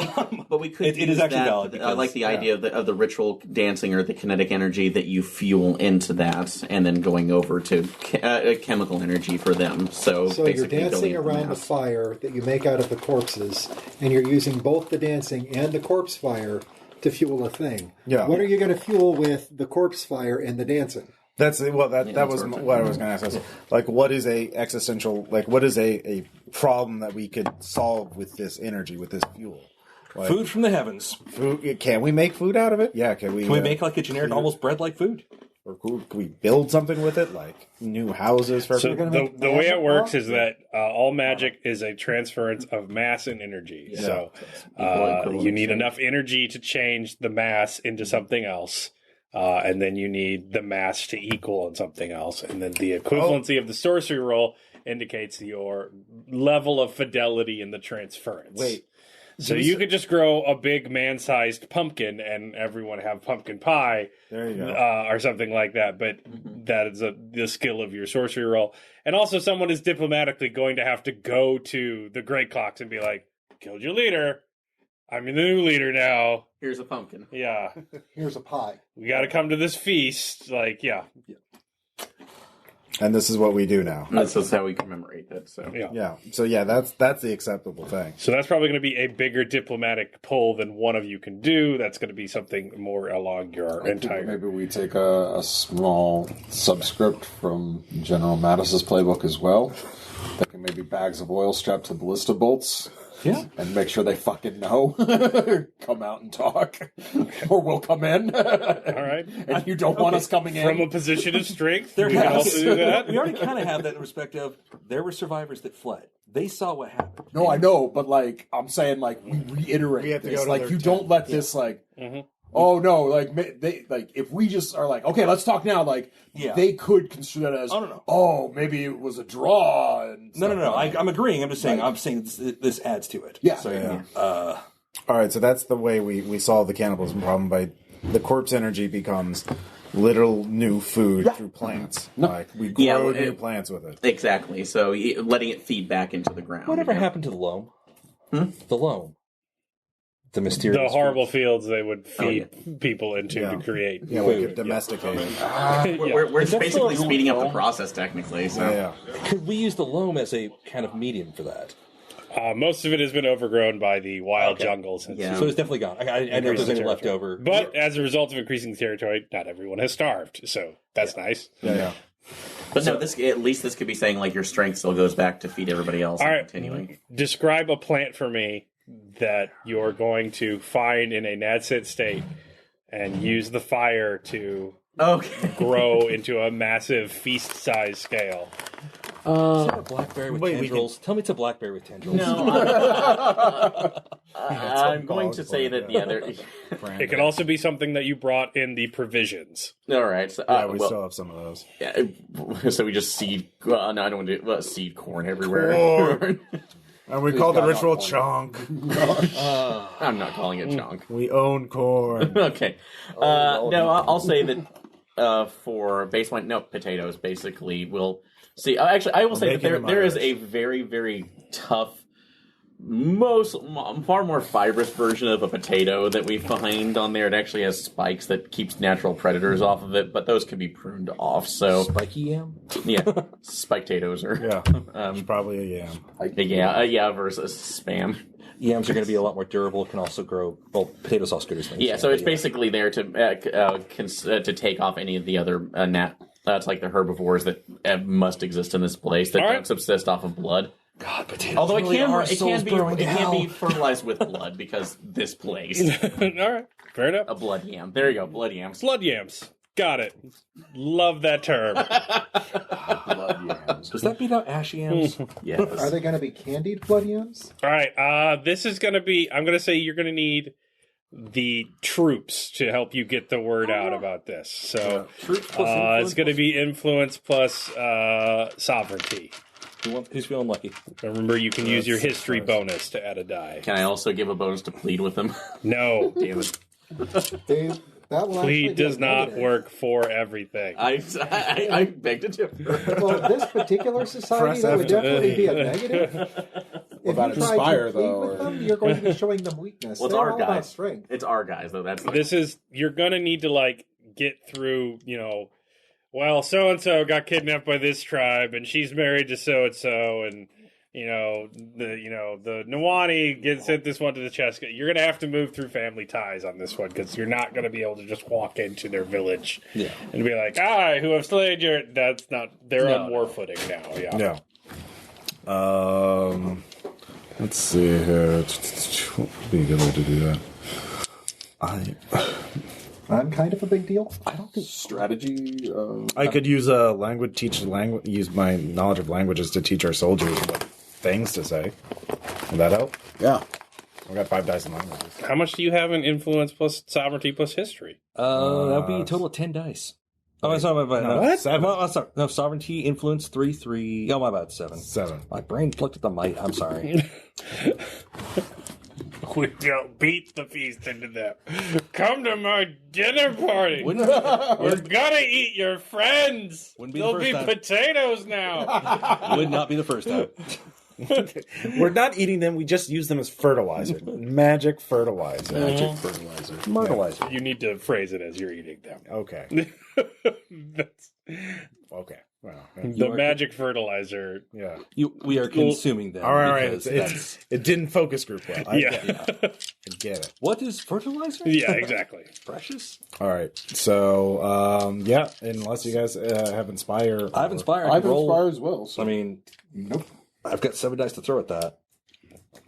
we could. It is use actually that. valid I because- like the idea of the ritual dancing or the kinetic energy that you fuel into that, and then going over to chemical energy for them. So So you're basically dancing building up the around the mass. fire that you make out of the corpses, and you're using both the dancing and the corpse fire to fuel a thing. Yeah. What are you going to fuel with the corpse fire and the dancing? That was what I was going to ask. Like, what is a existential? Like, what is a problem that we could solve with this energy, with this fuel? Like, food from the heavens. food. Can we make food out of it? Yeah. Can we? Can we make like a generic, almost bread-like food? Or can we build something with it, like new houses for So people? the way it works is that all magic is a transference of mass and energy. Yeah. So you need enough energy to change the mass into something else. And then you need the mass to equal in something else. And then the equivalency of the sorcery roll indicates your level of fidelity in the transference. Wait. So you could just grow a big man-sized pumpkin and everyone have pumpkin pie. There you go. Or something like that. But that is the skill of your sorcery roll. And also someone is diplomatically going to have to go to the Great Clocks and be like, killed your leader. I'm the new leader now. Here's a pumpkin. Yeah. Here's a pie. We got to come to this feast. Like, yeah. And this is what we do now. That's how we commemorate that. So Yeah. Yeah. So yeah, that's the acceptable thing. So that's probably going to be a bigger diplomatic pull than one of you can do. That's going to be something more along your entire. Maybe we take a small subscript from General Mattis's playbook as well. Taking maybe bags of oil strapped to ballista bolts. Yeah. And make sure they fucking know. Come out and talk. Or we'll come in. All right. And you don't want us coming in. From a position of strength, There we can has- also do that. We already kind of have that in respect of there were survivors that fled. They saw what happened. No, I know, but like I'm saying, like we reiterate We have to this. go to Like their you tent. don't let this like. Oh no! Like they like if we just are like okay, let's talk now. Like they could construe that as oh maybe it was a draw. And No. I'm agreeing. I'm just saying. I'm saying this adds to it. Yeah. So, Yeah. All right, so that's the way we solve the cannibalism problem. By the corpse energy becomes literal new food through plants. Like we grow new plants with it. exactly. So letting it feed back into the ground. Whatever happened to the loam? The loam. The mysterious. The horrible fields they would feed people into to create. Yeah, we could domesticate it. We're Is that basically still speeding up the process technically. So Yeah. Could we use the loam as a kind of medium for that? Most of it has been overgrown by the wild jungles. Yeah. So it's definitely gone. I know there's any left over. But as a result of increasing the territory, not everyone has starved. So that's nice. Yeah. But no, this at least this could be saying like your strength still goes back to feed everybody else. All and right. continuing. Describe a plant for me that you're going to find in a Nadsit state and use the fire to Okay. grow into a massive feast-size scale. Is that a blackberry with tendrils? Tell me it's a blackberry with tendrils. No, I'm going to say that there. It can also be something that you brought in the provisions. All right. So, Yeah, we still have some of those. so we just seed. No, I don't want to do seed corn everywhere. And we call the ritual chunk. I'm not calling it chunk. We own corn. Okay. No, I'll say that for baseline, potatoes basically will see. Actually, I will say that there is a very, very tough, far more fibrous version of a potato that we find on there. It actually has spikes that keeps natural predators off of it, but those can be pruned off. So Spiky yam? yeah, spike potatoes are Yeah. It's probably a yam. versus spam. Yams are going to be a lot more durable. Can also grow. Well, potatoes also good as things. Yeah, so it's basically there to take off any of the other it's like the herbivores that must exist in this place that don't subsist off of blood. God, potatoes. Although really it can be fertilized with blood because this place All right. Fair enough. a blood yam. There you go, blood yams. Blood yams. Got it. Love that term. Blood yams. Does that beat out ash yams? Yes. Are they going to be candied blood yams? All right. This is going to be, I'm going to say you're going to need the troops to help you get the word out about this. So Troops plus influence it's going to be influence plus sovereignty. Who's feeling lucky? Remember, you can use your history bonus to add a die. Can I also give a bonus to plead with them? No. Damn it. That will actually Plead be does a not negative. work for everything. I beg to differ. Well, this particular society, that would definitely be a negative. If about you try Inspire, to plead though, with or- them, you're going to be showing them weakness. Well, it's They're our all about guys. strength. It's our guys, though. That's This is, you're going to need to, like, get through, well, so-and-so got kidnapped by this tribe, and she's married to so-and-so, and, the Nuwani sent this one to the Cheska. You're going to have to move through family ties on this one, because you're not going to be able to just walk into their village and be like, I, who have slayed your... That's not... They're on war footing now, Yeah. Let's see here. What would be a good way to do that? I'm kind of a big deal. I don't think strategy. I could use use my knowledge of languages to teach our soldiers what things to say. Would that help? Yeah. I've got 5 dice in languages. How much do you have in influence plus sovereignty plus history? That would be a total of 10 dice. Oh, I'm sorry, my bad. No, What? 7. No, sorry. No, sovereignty, influence, 3. Oh, my bad, 7. 7. My brain looked at the might. I'm sorry. We don't beat the feast into them. Come to my dinner party. Wouldn't We're gonna eat your friends. Wouldn't be the There'll first be time. potatoes now. would not be the first time. We're not eating them. We just use them as fertilizer. Magic fertilizer. Magic fertilizer. Fertilizer. You need to phrase it as you're eating them. Okay. That's Okay. Well, the magic fertilizer. yeah. We are consuming them. All right. because It didn't focus group well. I Yeah. get it. What is fertilizer? Yeah, exactly. Precious? All right. So, unless you guys have Inspire. I have Inspire. I have roll. Inspire as well. So. I mean, Nope. I've got 7 dice to throw at that.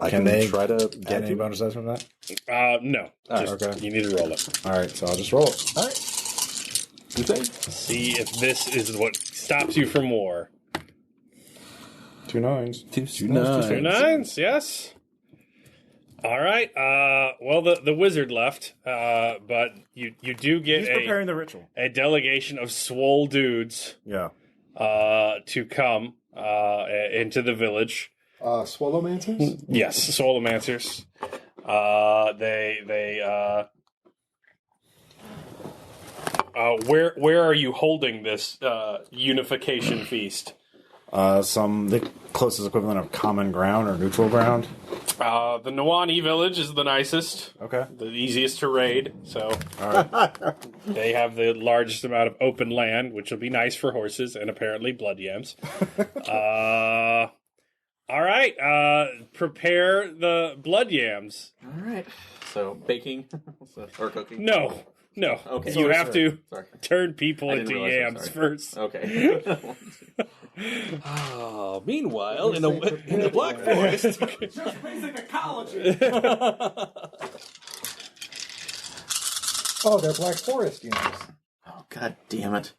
I Can they try to get add any to- bonus dice from that? No. All right, Just, okay. You need to roll it. All right. So I'll just roll it. All right. You think? See if this is what stops you from war. 2 9s. 2 nines. 2 9s, yes. All right. Well, the wizard left, but you do get He's preparing the ritual. a delegation of swole dudes Yeah. to come into the village. Swallowmancers? Yes, Swolomancers. Where are you holding this unification feast? The closest equivalent of common ground or neutral ground. The Nuwani village is the nicest, Okay. the easiest to raid. So All right. they have the largest amount of open land, which will be nice for horses and apparently blood yams. All right. Prepare the blood yams. All right. So baking or cooking? No. Okay. You have to Sorry. turn people I didn't into realize that, yams sorry. first. Okay. Meanwhile, in the Black Forest. Just basic ecology. Oh, they're Black Forest units. Oh, God damn it.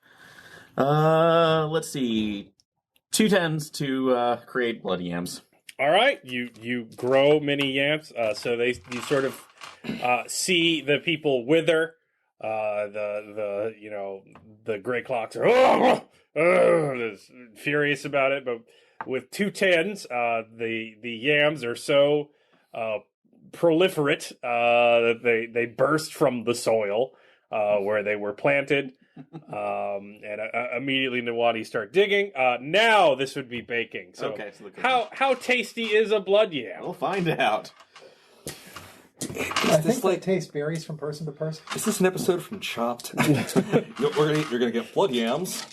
Let's see. 2 10s to create blood yams. All right, you grow many yams, so you sort of see the people wither. The gray clocks are furious about it, but with 2 10s, the yams are so proliferate that they burst from the soil where they were planted. And immediately Nuwani start digging. Now this would be baking. So, Okay, so the how tasty is a blood yam? We'll find out. I think the taste varies from person to person. Is this an episode from Chopped? You're gonna get blood yams,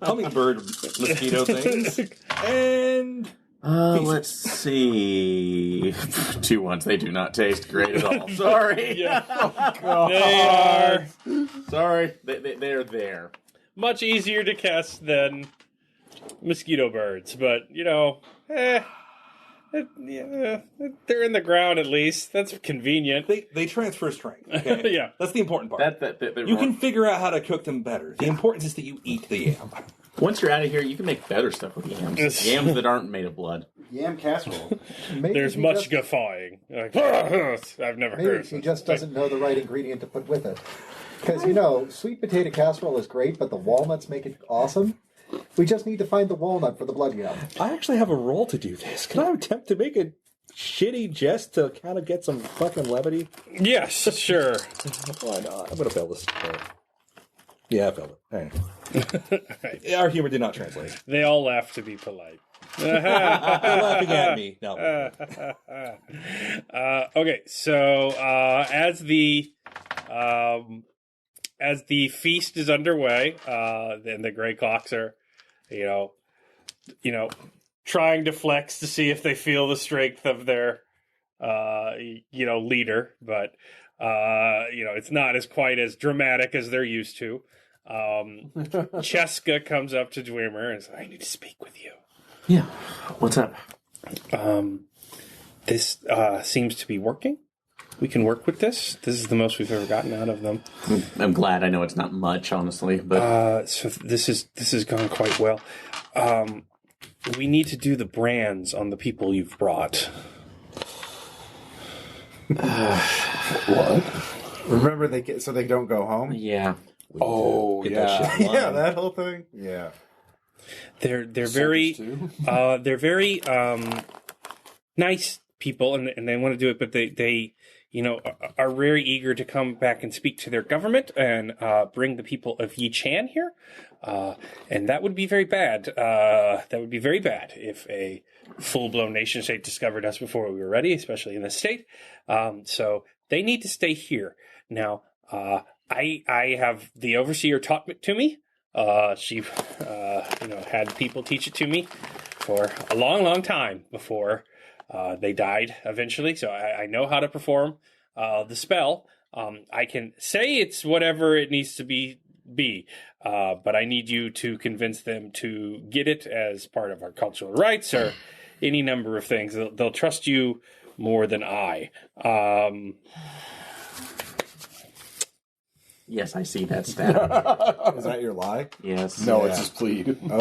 hummingbird mosquito things, and Let's see. 2 1s. They do not taste great at all. Sorry. They are Sorry. They're there. much easier to cast than mosquito birds, but they're in the ground at least. That's convenient. they transfer strength. Okay? Yeah. That's the important part. That You can figure out how to cook them better. The importance is that you eat the yam. Once you're out of here, you can make better stuff with yams. Yams that aren't made of blood. Yam casserole. Maybe There's he much just- guffawing. Like, I've never Maybe heard of he such just a thing. doesn't know the right ingredient to put with it. Because, sweet potato casserole is great, but the walnuts make it awesome. We just need to find the walnut for the blood yam. I actually have a role to do this. Can I attempt to make a shitty jest to kind of get some fucking levity? Yes, sure. Why not? I'm going to fail this. Yeah, I failed it. Hey. Our humor did not translate. They all laugh to be polite. They're laughing at me. No. Okay, so as the feast is underway, then the Grey Clocks are, trying to flex to see if they feel the strength of their, leader, but it's not as quite as dramatic as they're used to. Cheska comes up to Dwemer and says, "I need to speak with you." Yeah. What's up? This seems to be working. We can work with this. This is the most we've ever gotten out of them. I'm glad. I know it's not much, honestly, but So this has gone quite well. We need to do the brands on the people you've brought. What? Remember, so they don't go home? yeah. Oh, Get that yeah. shit in line. Yeah, that whole thing? Yeah. They're very they're very nice people, and they want to do it, but they are very eager to come back and speak to their government and bring the people of Yi-Chan here. And that would be very bad. That would be very bad if a full-blown nation state discovered us before we were ready, especially in this state. So they need to stay here. Now, I have the overseer taught it to me. She had people teach it to me for a long, long time before they died eventually. So I know how to perform the spell. I can say it's whatever it needs to be, but I need you to convince them to get it as part of our cultural rites or any number of things. They'll trust you more than I. Yes, I see that stat. Is that your lie? Yes. No, Yeah. it's his plead. No.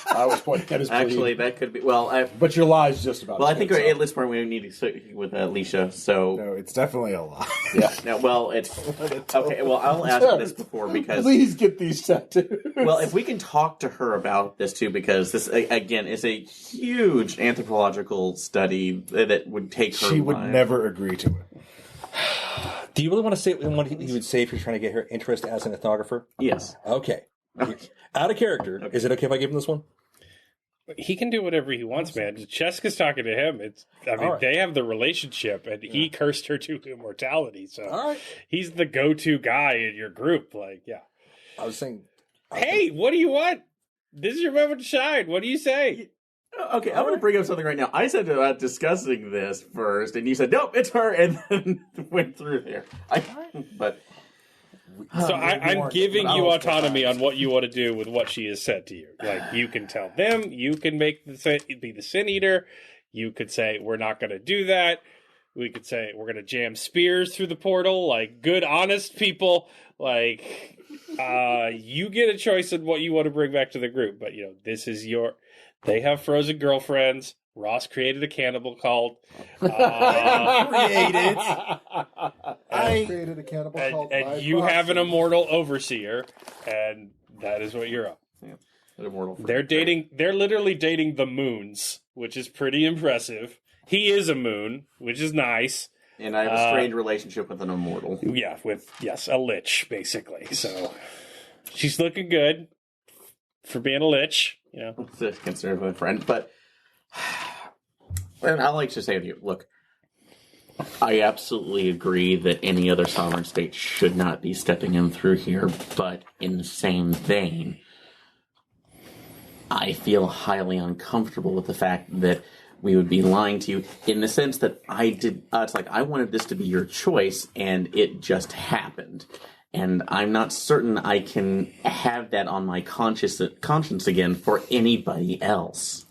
I was pointing at his plead. Actually, that could be. Well, But your lie's just about I as think good, at this point we need to sit with Alicia. So, No, it's definitely a lie. now, well, it's okay. Well, I'll ask this before because Please get these tattoos. well, if we can talk to her about this too, because this again is a huge anthropological study that would take her. She would life. never agree to it. Do you really want to say what he would say if you're trying to get her interest as an ethnographer? Yes. Okay. Out of character. Is it okay if I give him this one? He can do whatever he wants, man. Cheska's talking to him. All right. They have the relationship, and he cursed her to immortality. So All right. he's the go-to guy in your group. Like, yeah. I was saying. Hey, what do you want? This is your moment to shine. What do you say? Okay, I'm going to bring up something right now. I said about discussing this first, and you said, nope, it's her, and then went through there. But So I'm giving but you I'll autonomy decide. on what you want to do with what she has said to you. Like, you can tell them, you can be the sin eater. You could say, we're not going to do that. We could say, we're going to jam spears through the portal. Like, good, honest people. Like, you get a choice in what you want to bring back to the group. But, this is they have frozen girlfriends. Ross created a cannibal cult. I created a cannibal cult. by And you have an proxy. immortal overseer, and that is what you're up. immortal. They're dating. They're literally dating the moons, which is pretty impressive. He is a moon, which is nice. And I have a strange relationship with an immortal. Yeah, a lich basically. So she's looking good for being a lich. Consider him a friend, but and I like to say to you, look, I absolutely agree that any other sovereign state should not be stepping in through here, but in the same vein, I feel highly uncomfortable with the fact that we would be lying to you in the sense that it's like I wanted this to be your choice and it just happened. And I'm not certain I can have that on my conscience again for anybody else.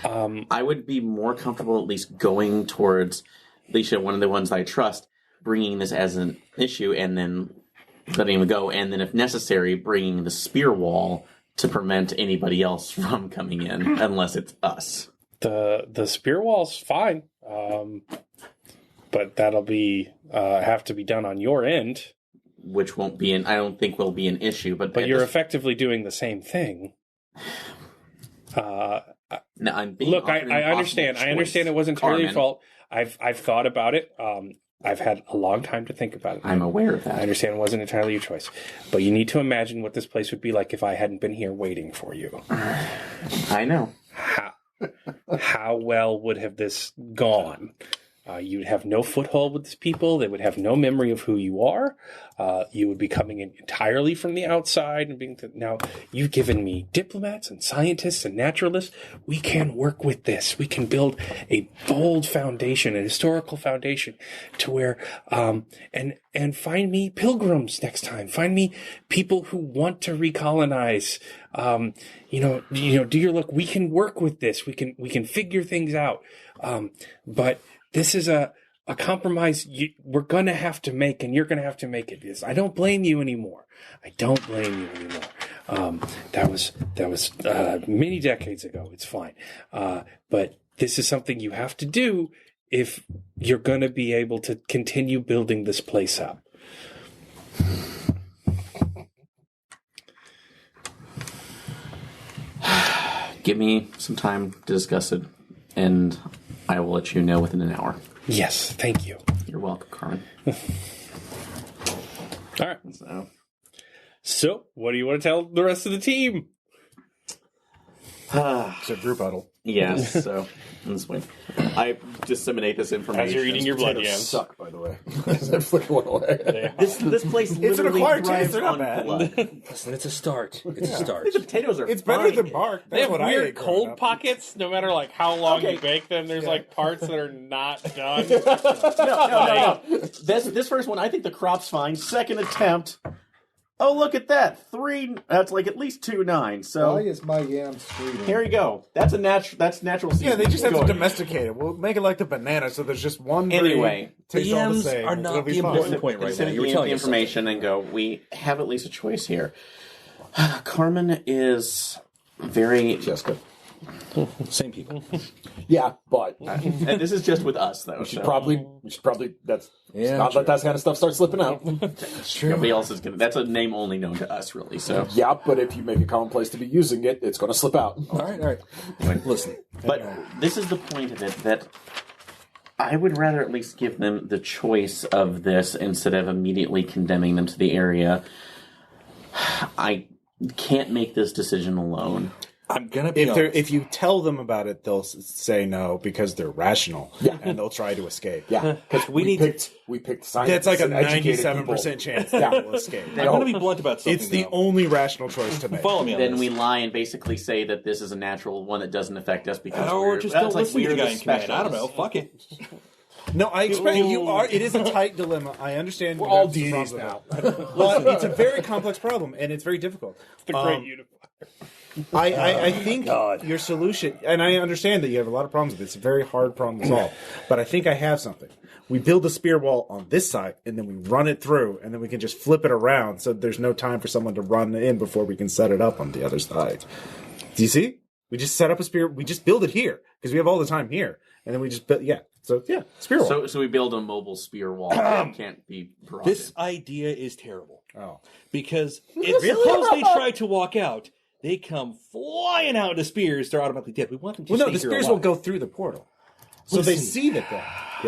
I would be more comfortable at least going towards Alicia, one of the ones I trust, bringing this as an issue and then letting him go. And then if necessary, bringing the spear wall to prevent anybody else from coming in unless it's us. The spear wall's fine, but that'll be have to be done on your end. Which won't be I don't think will be an issue. But you're effectively doing the same thing. No, I'm being look. I understand. I understand it wasn't entirely your fault. I've thought about it. I've had a long time to think about it. I'm aware of that. I understand it wasn't entirely your choice, but you need to imagine what this place would be like if I hadn't been here waiting for you. I know. How well would have this gone? You'd have no foothold with these people. They would have no memory of who you are. You would be coming in entirely from the outside and being. Now, you've given me diplomats and scientists and naturalists. We can work with this. We can build a bold foundation, a historical foundation, to where and find me pilgrims next time. Find me people who want to recolonize. Do your look. We can work with this. We can figure things out. But this is a compromise we're going to have to make, and you're going to have to make it. Because I don't blame you anymore. That was many decades ago. It's fine. But this is something you have to do if you're going to be able to continue building this place up. Give me some time to discuss it, and I will let you know within an hour. Yes, thank you. You're welcome, Carmen. All right. So, what do you want to tell the rest of the team? It's a group huddle. Yes, so let's wait. I disseminate this information. As you're eating your blood yams. Suck, by the way. I flick one away. This place literally thrives on blood. Listen, it's a start. It's a start. The potatoes are It's better fine. than bark. They That's have what I weird ate growing cold up. pockets. No matter how long you bake them, there's parts that are not done. No. This first one, I think the crop's fine. Second attempt. Oh, look at that. 3, that's at least 2 9. So Why is my yam sweet? here you go. That's natural seasoning. Yeah, they just have Go to ahead. domesticate it. We'll make it like the banana, so there's just one. Anyway, tastes the all the yams same. are not It'll be the fine. important point right now. Consider You were the telling us information and go, we have at least a choice here. Carmen is very... Jessica. Same people. Yeah, but and this is just with us, though. we should so probably let's Yeah, not true. let that kind of stuff start slipping out. nobody else is going to... That's a name only known to us, really. So, Yeah, but if you make it commonplace to be using it, it's going to slip out. All right. Listen. But this is the point of it, that I would rather at least give them the choice of this instead of immediately condemning them to the area. I can't make this decision alone. I'm going to be honest. If you tell them about it, they'll say no because they're rational. Yeah. And they'll try to escape. Yeah, because we picked science. That's like a and educated 97% people. chance that they'll escape. I'm going to be blunt about something. It's the though. only rational choice to make. Follow me on Then this. we lie and basically say that this is a natural one that doesn't affect us because Or we're... just that's don't like listen to the we're guy in command. I don't know. specialists. Fuck it. No, I expect you are. It is a tight dilemma. I understand. We're you all have some deities problems now. with it. But it's a very complex problem, and it's very difficult. The great unifier. I think your solution, and I understand that you have a lot of problems with it. It's a very hard problem to solve. But I think I have something. We build a spear wall on this side, and then we run it through, and then we can just flip it around so there's no time for someone to run in before we can set it up on the other side. Do you see? We just set up a spear. We just build it here because we have all the time here, and then we just build. Yeah. So spear wall. So we build a mobile spear wall that can't be brought This in. idea is terrible. Oh. Because suppose they try to walk out, they come flying out into spears, they're automatically dead. We want them to Well, no, stay the here spears alive. will go through the portal, so they see that.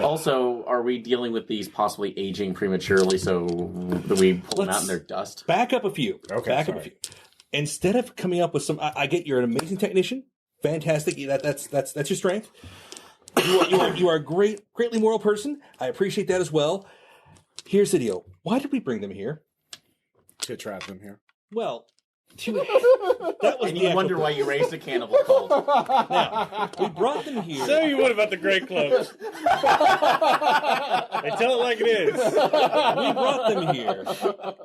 Also, are we dealing with these possibly aging prematurely so that we pull them out in their dust? Back up a few. Okay, Back up sorry. a few. Instead of coming up with some, I get you're an amazing technician, fantastic. That's your strength. You are a greatly moral person. I appreciate that as well. Here's the deal. Why did we bring them here? To trap them here. Well, that was And the you actual wonder why you raised a cannibal cult. Now, we brought them here. So you would about the great cloaks. They tell it like it is. We brought them here.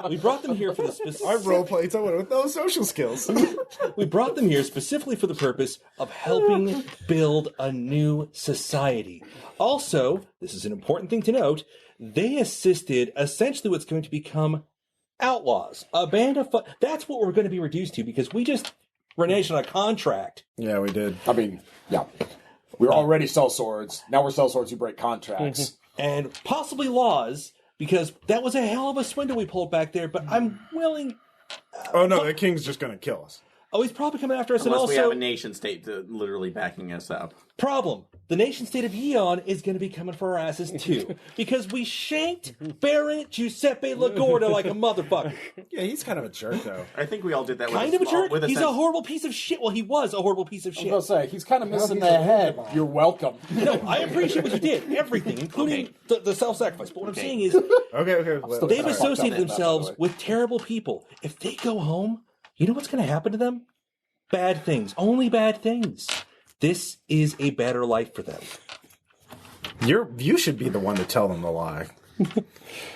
We brought them here for the specific. I roleplay someone with no social skills. We brought them here specifically for the purpose of helping build a new society. Also, this is an important thing to note, they assisted essentially what's going to become outlaws. A band of that's what we're going to be reduced to because we just reneged on a contract. Yeah, we did. I mean, yeah. We already sell swords. Now we're sell swords who break contracts. And possibly laws, because that was a hell of a swindle we pulled back there, but I'm willing... Oh no, the king's just going to kill us. Oh, he's probably coming after us, Unless and also... we have a nation state literally backing us up. Problem. The nation state of Eon is going to be coming for our asses, too. Because we shanked Baron Giuseppe Lagorda like a motherfucker. Yeah, he's kind of a jerk, though. I think we all did that with Kind of a jerk? He's a horrible piece of shit. Well, he was a horrible piece of I shit. was going to say, he's kind of missing he's the a head. vagabond. You're welcome. No, I appreciate what you did. Everything, including the self-sacrifice. But what I'm saying is, Okay. they've Sorry. associated Fucked up, themselves by the way. with terrible people. If they go home, you know what's going to happen to them? Bad things. Only bad things. This is a better life for them. You should be the one to tell them the lie.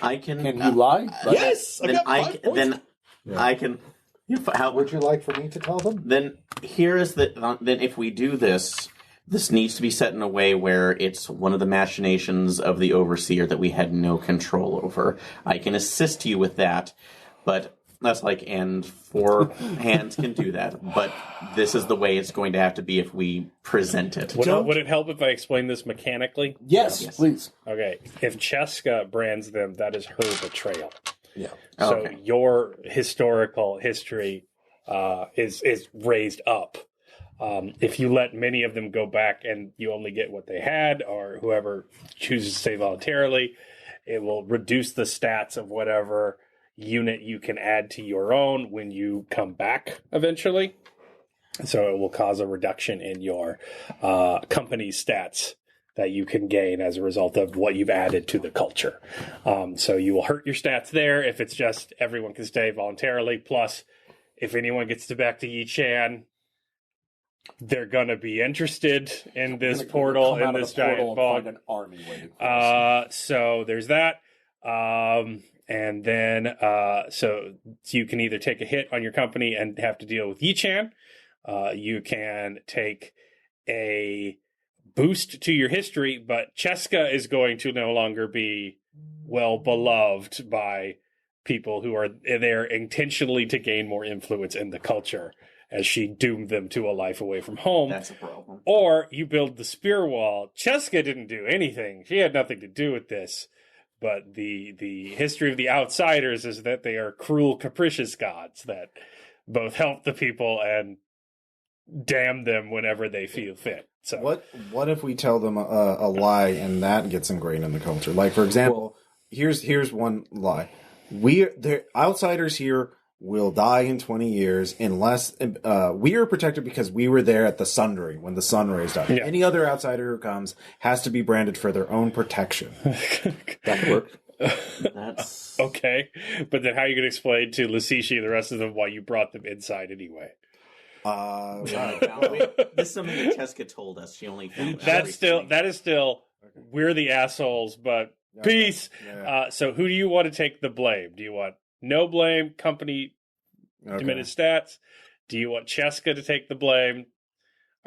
I can. Can he lie? Yes! I Then got 5 points. then I can. How Would you like for me to tell them? Then here is the. Then if we do this, this needs to be set in a way where it's one of the machinations of the overseer that we had no control over. I can assist you with that, but that's and 4 hands can do that. But this is the way it's going to have to be if we present it. Would it help if I explain this mechanically? Yes, please. Okay. If Cheska brands them, that is her betrayal. Yeah. So Okay. your historical history is raised up. If you let many of them go back and you only get what they had, or whoever chooses to stay voluntarily, it will reduce the stats of whatever unit you can add to your own when you come back eventually. So it will cause a reduction in your company's stats that you can gain as a result of what you've added to the culture. So you will hurt your stats there if it's just everyone can stay voluntarily. Plus, if anyone gets back to Yi-Chan, they're going to be interested in this portal, in this giant bog. An army waiting for us. So there's that. And then, so you can either take a hit on your company and have to deal with Yi-Chan. You can take a boost to your history, but Cheska is going to no longer be well beloved by people who are there intentionally to gain more influence in the culture, as she doomed them to a life away from home. That's a problem. Or you build the spear wall. Cheska didn't do anything. She had nothing to do with this. But the history of the outsiders is that they are cruel, capricious gods that both help the people and damn them whenever they feel fit. So What if we tell them a lie and that gets ingrained in the culture? Like, for example, here's one lie: the outsiders here will die in 20 years unless we are protected because we were there at the sundering when the sun raised up. Yeah. Any other outsider who comes has to be branded for their own protection. That could work. That's okay, but then how are you going to explain to Lasishi and the rest of them why you brought them inside anyway? this is something that Cheska told us. She only found out That recently. is still we're the assholes, but peace. Yeah. So who do you want to take the blame? Do you want no blame, company diminished stats? Do you want Cheska to take the blame?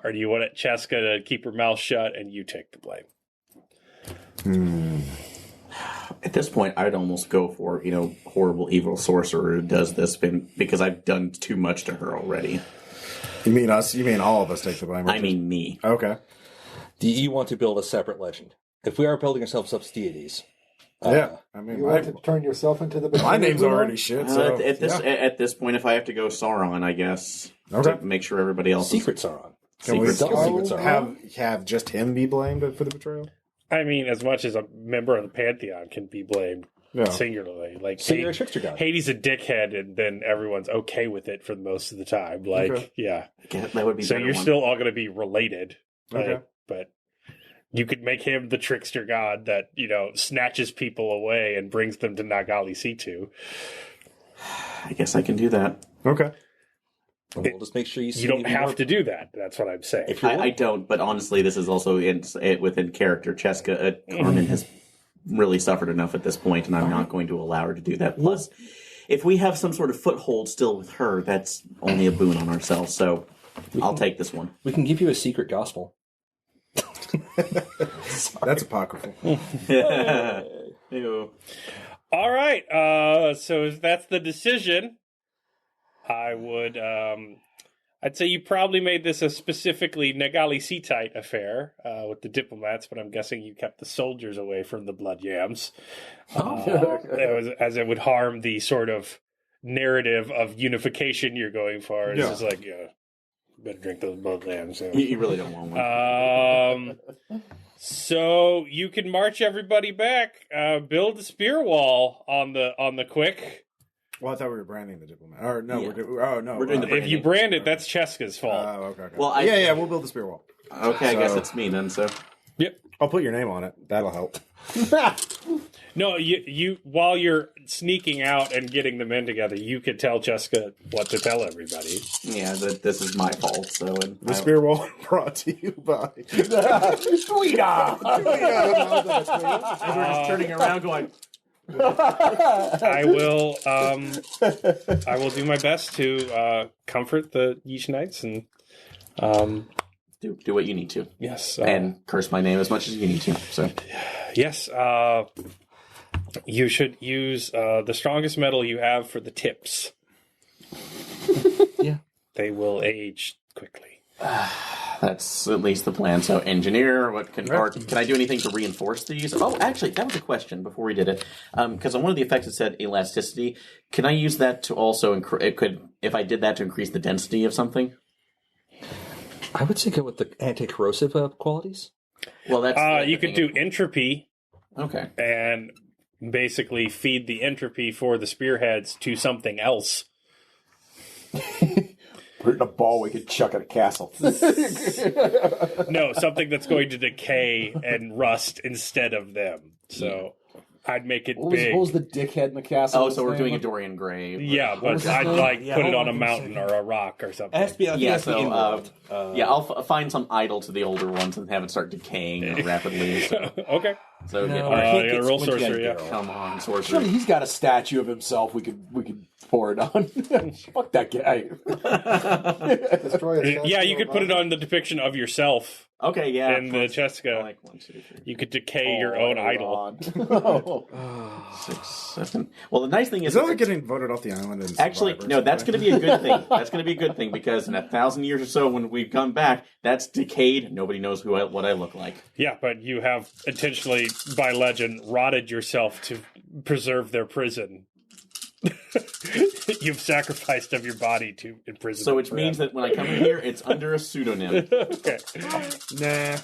Or do you want Cheska to keep her mouth shut and you take the blame? At this point, I'd almost go for, horrible evil sorcerer who does this because I've done too much to her already. You mean us? You mean all of us take the blame? I mean me. Okay. Do you want to build a separate legend? If we are building ourselves up as deities. Yeah. I mean, You want to turn yourself into the... my name's already shit. So At this point, if I have to go Sauron, I guess, Okay. to make sure everybody else Secret Sauron. Can we Secret Sauron. have just him be blamed for the betrayal? I mean, as much as a member of the Pantheon can be blamed singularly. Like, So you're a trickster god. Hades a dickhead, and then everyone's okay with it for most of the time. Like, Okay. yeah. that would be So better you're one. still all going to be related. Okay. Like, but you could make him the trickster god that, snatches people away and brings them to Nagalisitu. I guess I can do that. Okay. And we'll just make sure you see You don't even have more- to do that. That's what I'm saying. If you I want. don't, but honestly, this is also within character. Cheska Carmen has really suffered enough at this point, and I'm not going to allow her to do that. Plus, if we have some sort of foothold still with her, that's only a boon on ourselves. So I'll take this one. We can give you a secret gospel. That's apocryphal. Ew. All right. So if that's the decision, I would I'd say you probably made this a specifically Nagalisitu affair with the diplomats, but I'm guessing you kept the soldiers away from the blood yams. As it would harm the sort of narrative of unification you're going for. It's just like, better drink those blood yams. You really don't want one. So you can march everybody back, build the spear wall on the quick. Well, I thought we were branding the diplomat. Or no, Yeah. we're doing the If you brand it, that's Cheska's fault. Okay. Well, yeah, we'll build the spear wall. Okay, I guess it's me then. So Yep. I'll put your name on it. That'll help. No, you while you're sneaking out and getting the men together, you could tell Cheska what to tell everybody. yeah, this is my fault. So The spear wall brought to you by Sweetheart! we're just turning around, going. I will do my best to comfort the Yeesh Knights and Do what you need to, yes, and curse my name as much as you need to. So yes, you should use the strongest metal you have for the tips. Yeah. They will age quickly. that's at least the plan. So engineer, what can I do anything to reinforce these? Oh, actually, that was a question before we did it, because on one of the effects it said elasticity. Can I use that to also if I did that to increase the density of something? I would say go with the anti-corrosive qualities. Well, that's You could do entropy. Okay. And basically feed the entropy for the spearheads to something else. Put it in a ball we could chuck at a castle. No, something that's going to decay and rust instead of them. So I'd make it big. What was the dickhead in the castle? Oh, so we're doing a Dorian Gray. Yeah, but I'd put it on a mountain or a rock or something. It has to be. I'll find some idol to the older ones and have it start decaying rapidly. So, Okay. so Roll sorcery, yeah. come on, sorcerer. Surely he's got a statue of himself we could pour it on. Fuck that guy. Destroy a Yeah, you could put it on the depiction of yourself Okay, yeah. in the Cheska. Like 1, 2, 3, You could decay your own idol. 6, 7. Well, the nice thing is, Is that like getting voted off the island? And actually, no, that's going to be a good thing. That's going to be a good thing because in 1,000 years or so, when we come back, that's decayed. Nobody knows what I look like. Yeah, but you have intentionally, by legend, rotted yourself to preserve their prison. You've sacrificed of your body to imprison So them which means forever. that when I come in here, it's under a pseudonym. Okay. Nah.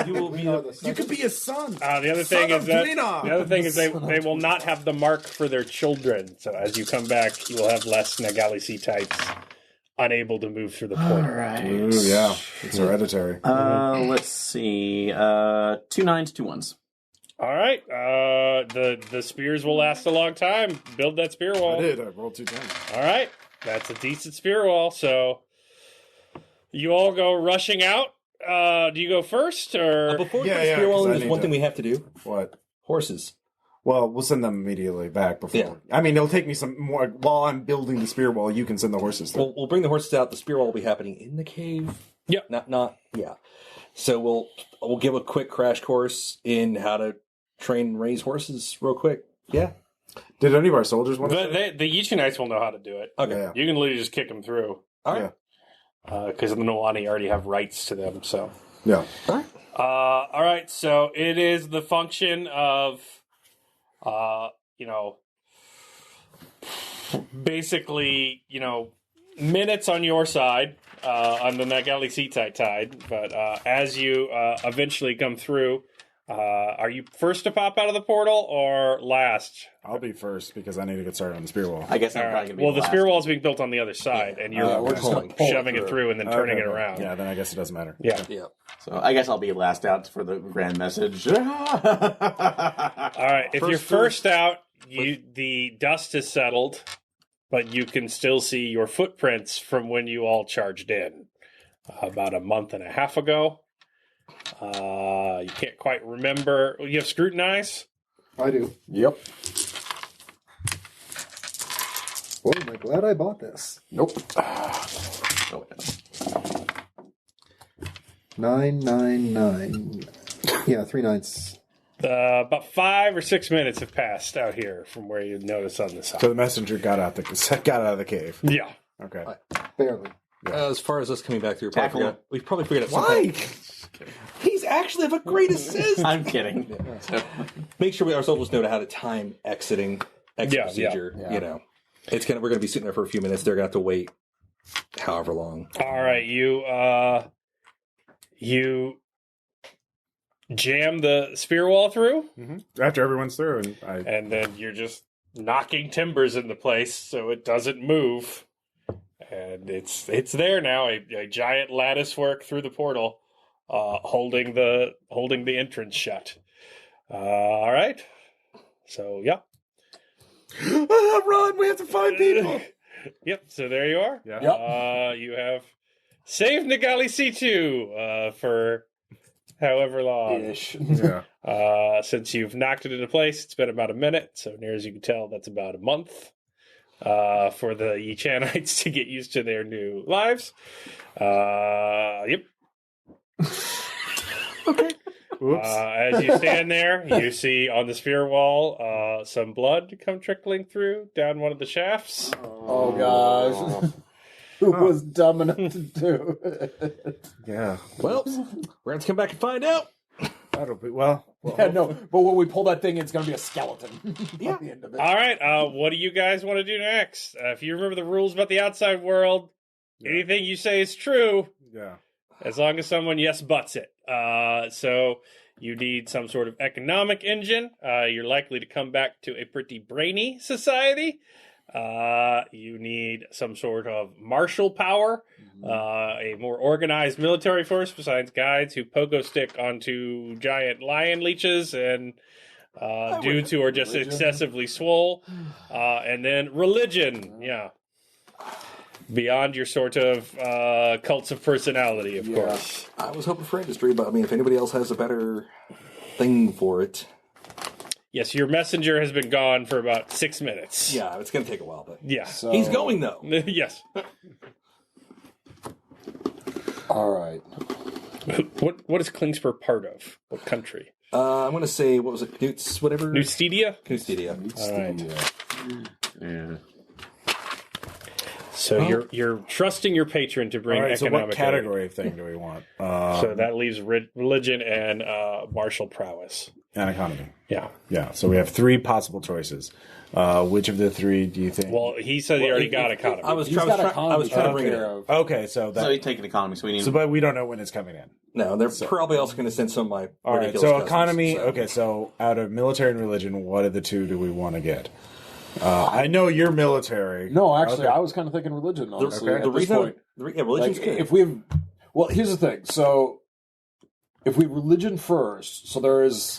You will be. You could be his son. The other thing Son is of that Drina! the other thing is they will not have the mark for their children. So as you come back, you will have less Nagalisitu types unable to move through the portal. Ooh, yeah. It's hereditary. Let's see. 2 9s, 2 1s. All right. The spears will last a long time. Build that spear wall. I did. I rolled 2 times. All right. That's a decent spear wall. So you all go rushing out. Do you go first or? Before Yeah, the yeah, spear wall, 'cause I there's need one to- thing we have to do: What? horses. Well, we'll send them immediately back before. Yeah. I mean, it'll take me some more. While I'm building the spear wall, you can send the horses through. We'll bring the horses out. The spear wall will be happening in the cave. Yep. Not. Yeah. So we'll give a quick crash course in how to train and raise horses real quick. Yeah. Did any of our soldiers want to? But the Yichi Knights will know how to do it. Okay. Yeah. You can literally just kick them through All right. because the Nwani already have rights to them. So. Yeah. All right, so it is the function of, basically, minutes on your side, on the Nagalisitu side, but as you eventually come through, are you first to pop out of the portal or last? I'll be first because I need to get started on the spear wall. I guess I'm All probably right. going to be Well, the last. spear wall is being built on the other side, and you're we're pulling. shoving it through and then turning it around. Yeah, then I guess it doesn't matter. Yeah. Yeah. So I guess I'll be last out for the grand message. All right. If you're first out, the dust has settled, but you can still see your footprints from when you all charged in about a month and a half ago. You can't quite remember. You have scrutinize? I do. Yep. Boy, am I glad I bought this. Nope. 999. Yeah, 3 9s. About 5 or 6 minutes have passed out here from where you notice on the side. So the messenger got out of the cave. Yeah. Okay. Barely. As far as us coming back through, Tackle. we probably figured out Why? something. He's actually have a great assist. I'm kidding. Make sure our soldiers know how to time exit procedure. Yeah. You know, we're gonna be sitting there for a few minutes. They're gonna have to wait however long. All right, you jam the spear wall through, After everyone's through, and then you're just knocking timbers into place so it doesn't move. And it's there now, a giant lattice work through the portal, holding the entrance shut. All right, so yeah. Run! We have to find people. Yep. So there you are. Yeah. You have saved Nagalisitu for however long. Ish. yeah. Since you've knocked it into place, it's been about a minute. So near as you can tell, that's about a month for the Yichanites to get used to their new lives. Yep. Okay. Whoops. As you stand there, you see on the sphere wall some blood come trickling through down one of the shafts. Oh gosh. Who was dumb enough to do it? Yeah. Well, we're going to have to come back and find out. That'll be well. Yeah, no, but when we pull that thing, it's going to be a skeleton. Yeah. At the end of it. All right, what do you guys want to do next? If you remember the rules about the outside world, anything you say is true, Yeah. as long as someone yes buts it. So you need some sort of economic engine. You're likely to come back to a pretty brainy society. You need some sort of martial power, a more organized military force besides guides who pogo stick onto giant lion leeches and dudes who are just excessively swole. And then religion, yeah. Beyond your sort of cults of personality, of course. I was hoping for industry, but I mean, if anybody else has a better thing for it. Yes, your messenger has been gone for about 6 minutes. Yeah, it's going to take a while, but Yeah. So- he's going though. Yes. All right. What is Klingspur part of? What country? I'm going to say, what was it, Knut's whatever? New Stedia? Knut's All right. Yeah. So you're trusting your patron to bring All right. So economic what category of thing do we want? aid. So that leaves religion and martial prowess. And economy. Yeah. Yeah. So we have three possible choices. Which of the three do you think? Well, he said he already got economy. I was He's trying got to economy bring it care up. of. Okay. So that. So he's taking economy, so we need... But we don't know when it's coming in. No, they're probably also going to send some of my All right. ridiculous So cousins, economy. so. Okay. So out of military and religion, what of the two do we want to get? I know you're military. No, actually, Okay. I was kind of thinking religion, honestly. Okay. At The this reason, point. religion's Like, good. if we have, well, here's the thing. So, if we religion first, so there is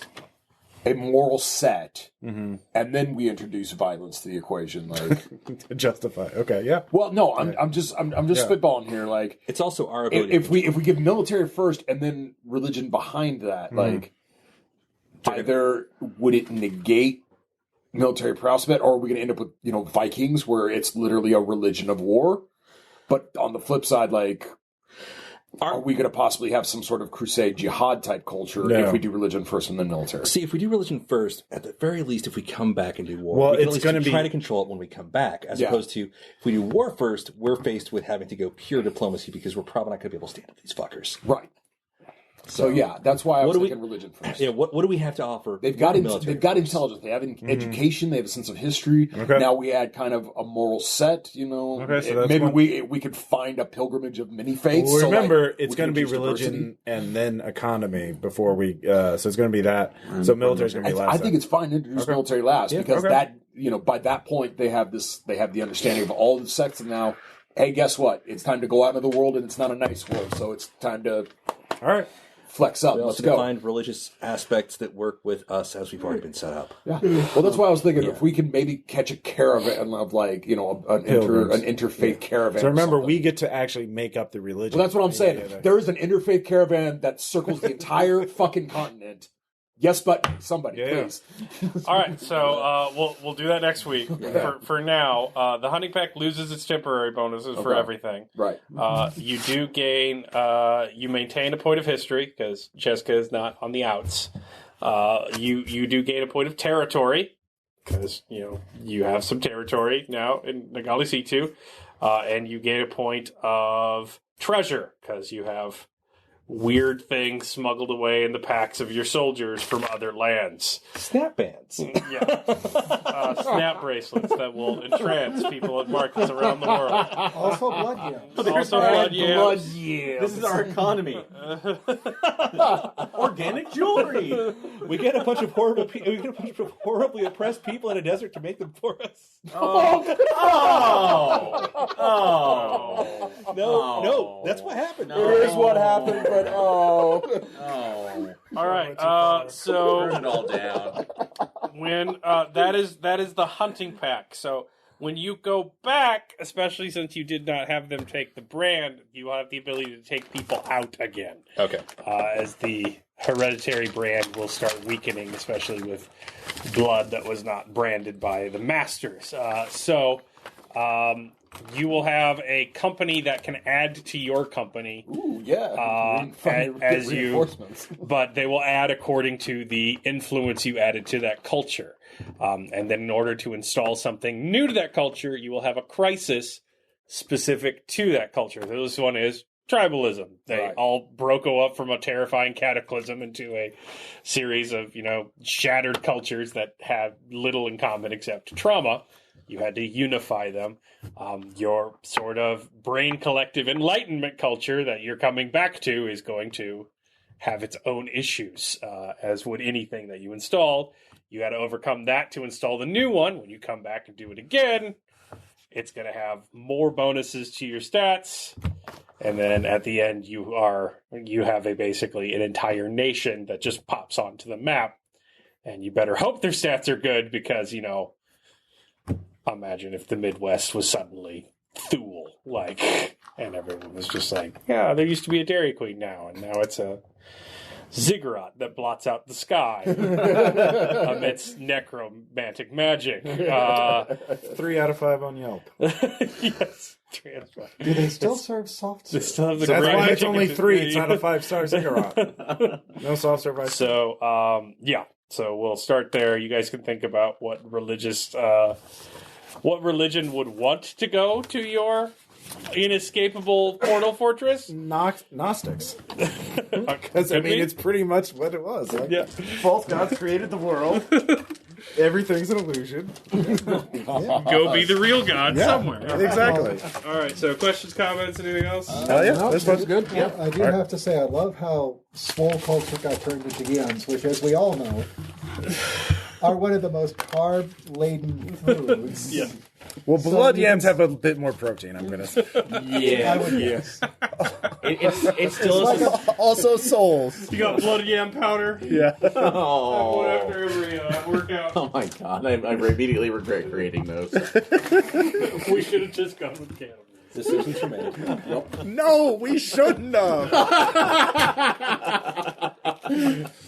a moral set, and then we introduce violence to the equation. Like, Justify. Okay. Yeah. well, no, I'm just spitballing here. Like, It's also our ability. if we give military first and then religion behind that, like, either would it negate military prowess, or are we going to end up with Vikings, where it's literally a religion of war? But on the flip side, like, are we going to possibly have some sort of crusade jihad type culture No. if we do religion first and then military? See, if we do religion first, at the very least, if we come back and do war, Well, we can it's at least gonna be- try to control it when we come back, as Yeah. opposed to if we do war first, we're faced with having to go pure diplomacy because we're probably not going to be able to stand up to these fuckers. Right. So yeah, that's why I was What do we- thinking religion first. Yeah, what do we have to offer? They've got military they've got first? intelligence. They have education. They have a sense of history. Okay. Now we add kind of a moral set. Okay, so that's maybe one- we could find a pilgrimage of many faiths. Well, So, remember, like, it's we going to can be introduce religion diversity. and then economy before we. So it's going to be that. So military's going to be last. I think it's fine to introduce Okay. military last Yeah, because okay. that by that point they have the understanding of all the sects, and now, hey, guess what? It's time to go out into the world, and it's not a nice world, so it's time to all right. flex up. We Let's also go. find religious aspects that work with us as we've already been set up. Yeah. Well, that's why I was thinking if we can maybe catch a caravan of Pilgrims. an interfaith caravan. So or remember, something. we get to actually make up the religion. Well, that's what I'm saying. Yeah, There is an interfaith caravan that circles the entire fucking continent. Yes, but somebody, Yeah. please. All right, so we'll do that next week. For now, the hunting pack loses its temporary bonuses for Okay. everything. Right. You do gain. You maintain a point of history because Cheska is not on the outs. You do gain a point of territory. because you have some territory now in Nagalisitu, and you gain a point of treasure because you have weird things smuggled away in the packs of your soldiers from other lands. Snap bands. Yeah. Snap bracelets that will entrance people at markets around the world. Also blood yams. Also blood yams. This is our economy. Organic jewelry. We get a bunch of horribly oppressed people in a desert to make them for us. No, that's what happened. Here's what happened, but All right. So Burn it all down. when that is the hunting pack. So when you go back, especially since you did not have them take the brand, you have the ability to take people out again. Okay. As the hereditary brand will start weakening, especially with blood that was not branded by the masters. You will have a company that can add to your company. ooh, yeah. As you, reinforcements. but they will add according to the influence you added to that culture. And then in order to install something new to that culture, you will have a crisis specific to that culture. So this one is tribalism. They all broke up from a terrifying cataclysm into a series of, shattered cultures that have little in common except trauma. You had to unify them. Your sort of brain collective enlightenment culture that you're coming back to is going to have its own issues, as would anything that you installed. You had to overcome that to install the new one. When you come back and do it again, it's going to have more bonuses to your stats. And then at the end, you have basically an entire nation that just pops onto the map. And you better hope their stats are good because, imagine if the Midwest was suddenly Thule, and everyone was just like, yeah, there used to be a Dairy Queen now, and now it's a ziggurat that blots out the sky amidst necromantic magic. 3 out of 5 on Yelp. Yes, 3 out of 5. Do they still serve soft They serve? still have the That's grand why it's chicken only to 3. three. It's not a 5-star ziggurat. No soft serve ice cream. So, So we'll start there. You guys can think about what religion would want to go to your inescapable portal fortress. Gnostics. Because, Could be. it's pretty much what it was. Yeah. False gods created the world. Everything's an illusion. Go be the real god somewhere. Exactly. All right. So questions, comments, anything else? Oh, yeah. This one's good. Yeah, I do have to say, I love how swole culture got turned into yams, which, as we all know, are one of the most carb-laden foods. Yeah. Well, blood yams have a bit more protein, I'm going to say. Yeah. I would guess. It still is. Also souls. You got blood yam powder. Yeah. Oh. After every workout. Oh my god! I immediately regret creating those. We should have just gone with cannibal. Decisions were made. No, we shouldn't have.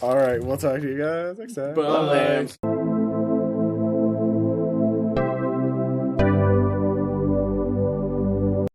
All right, we'll talk to you guys next time. Bye.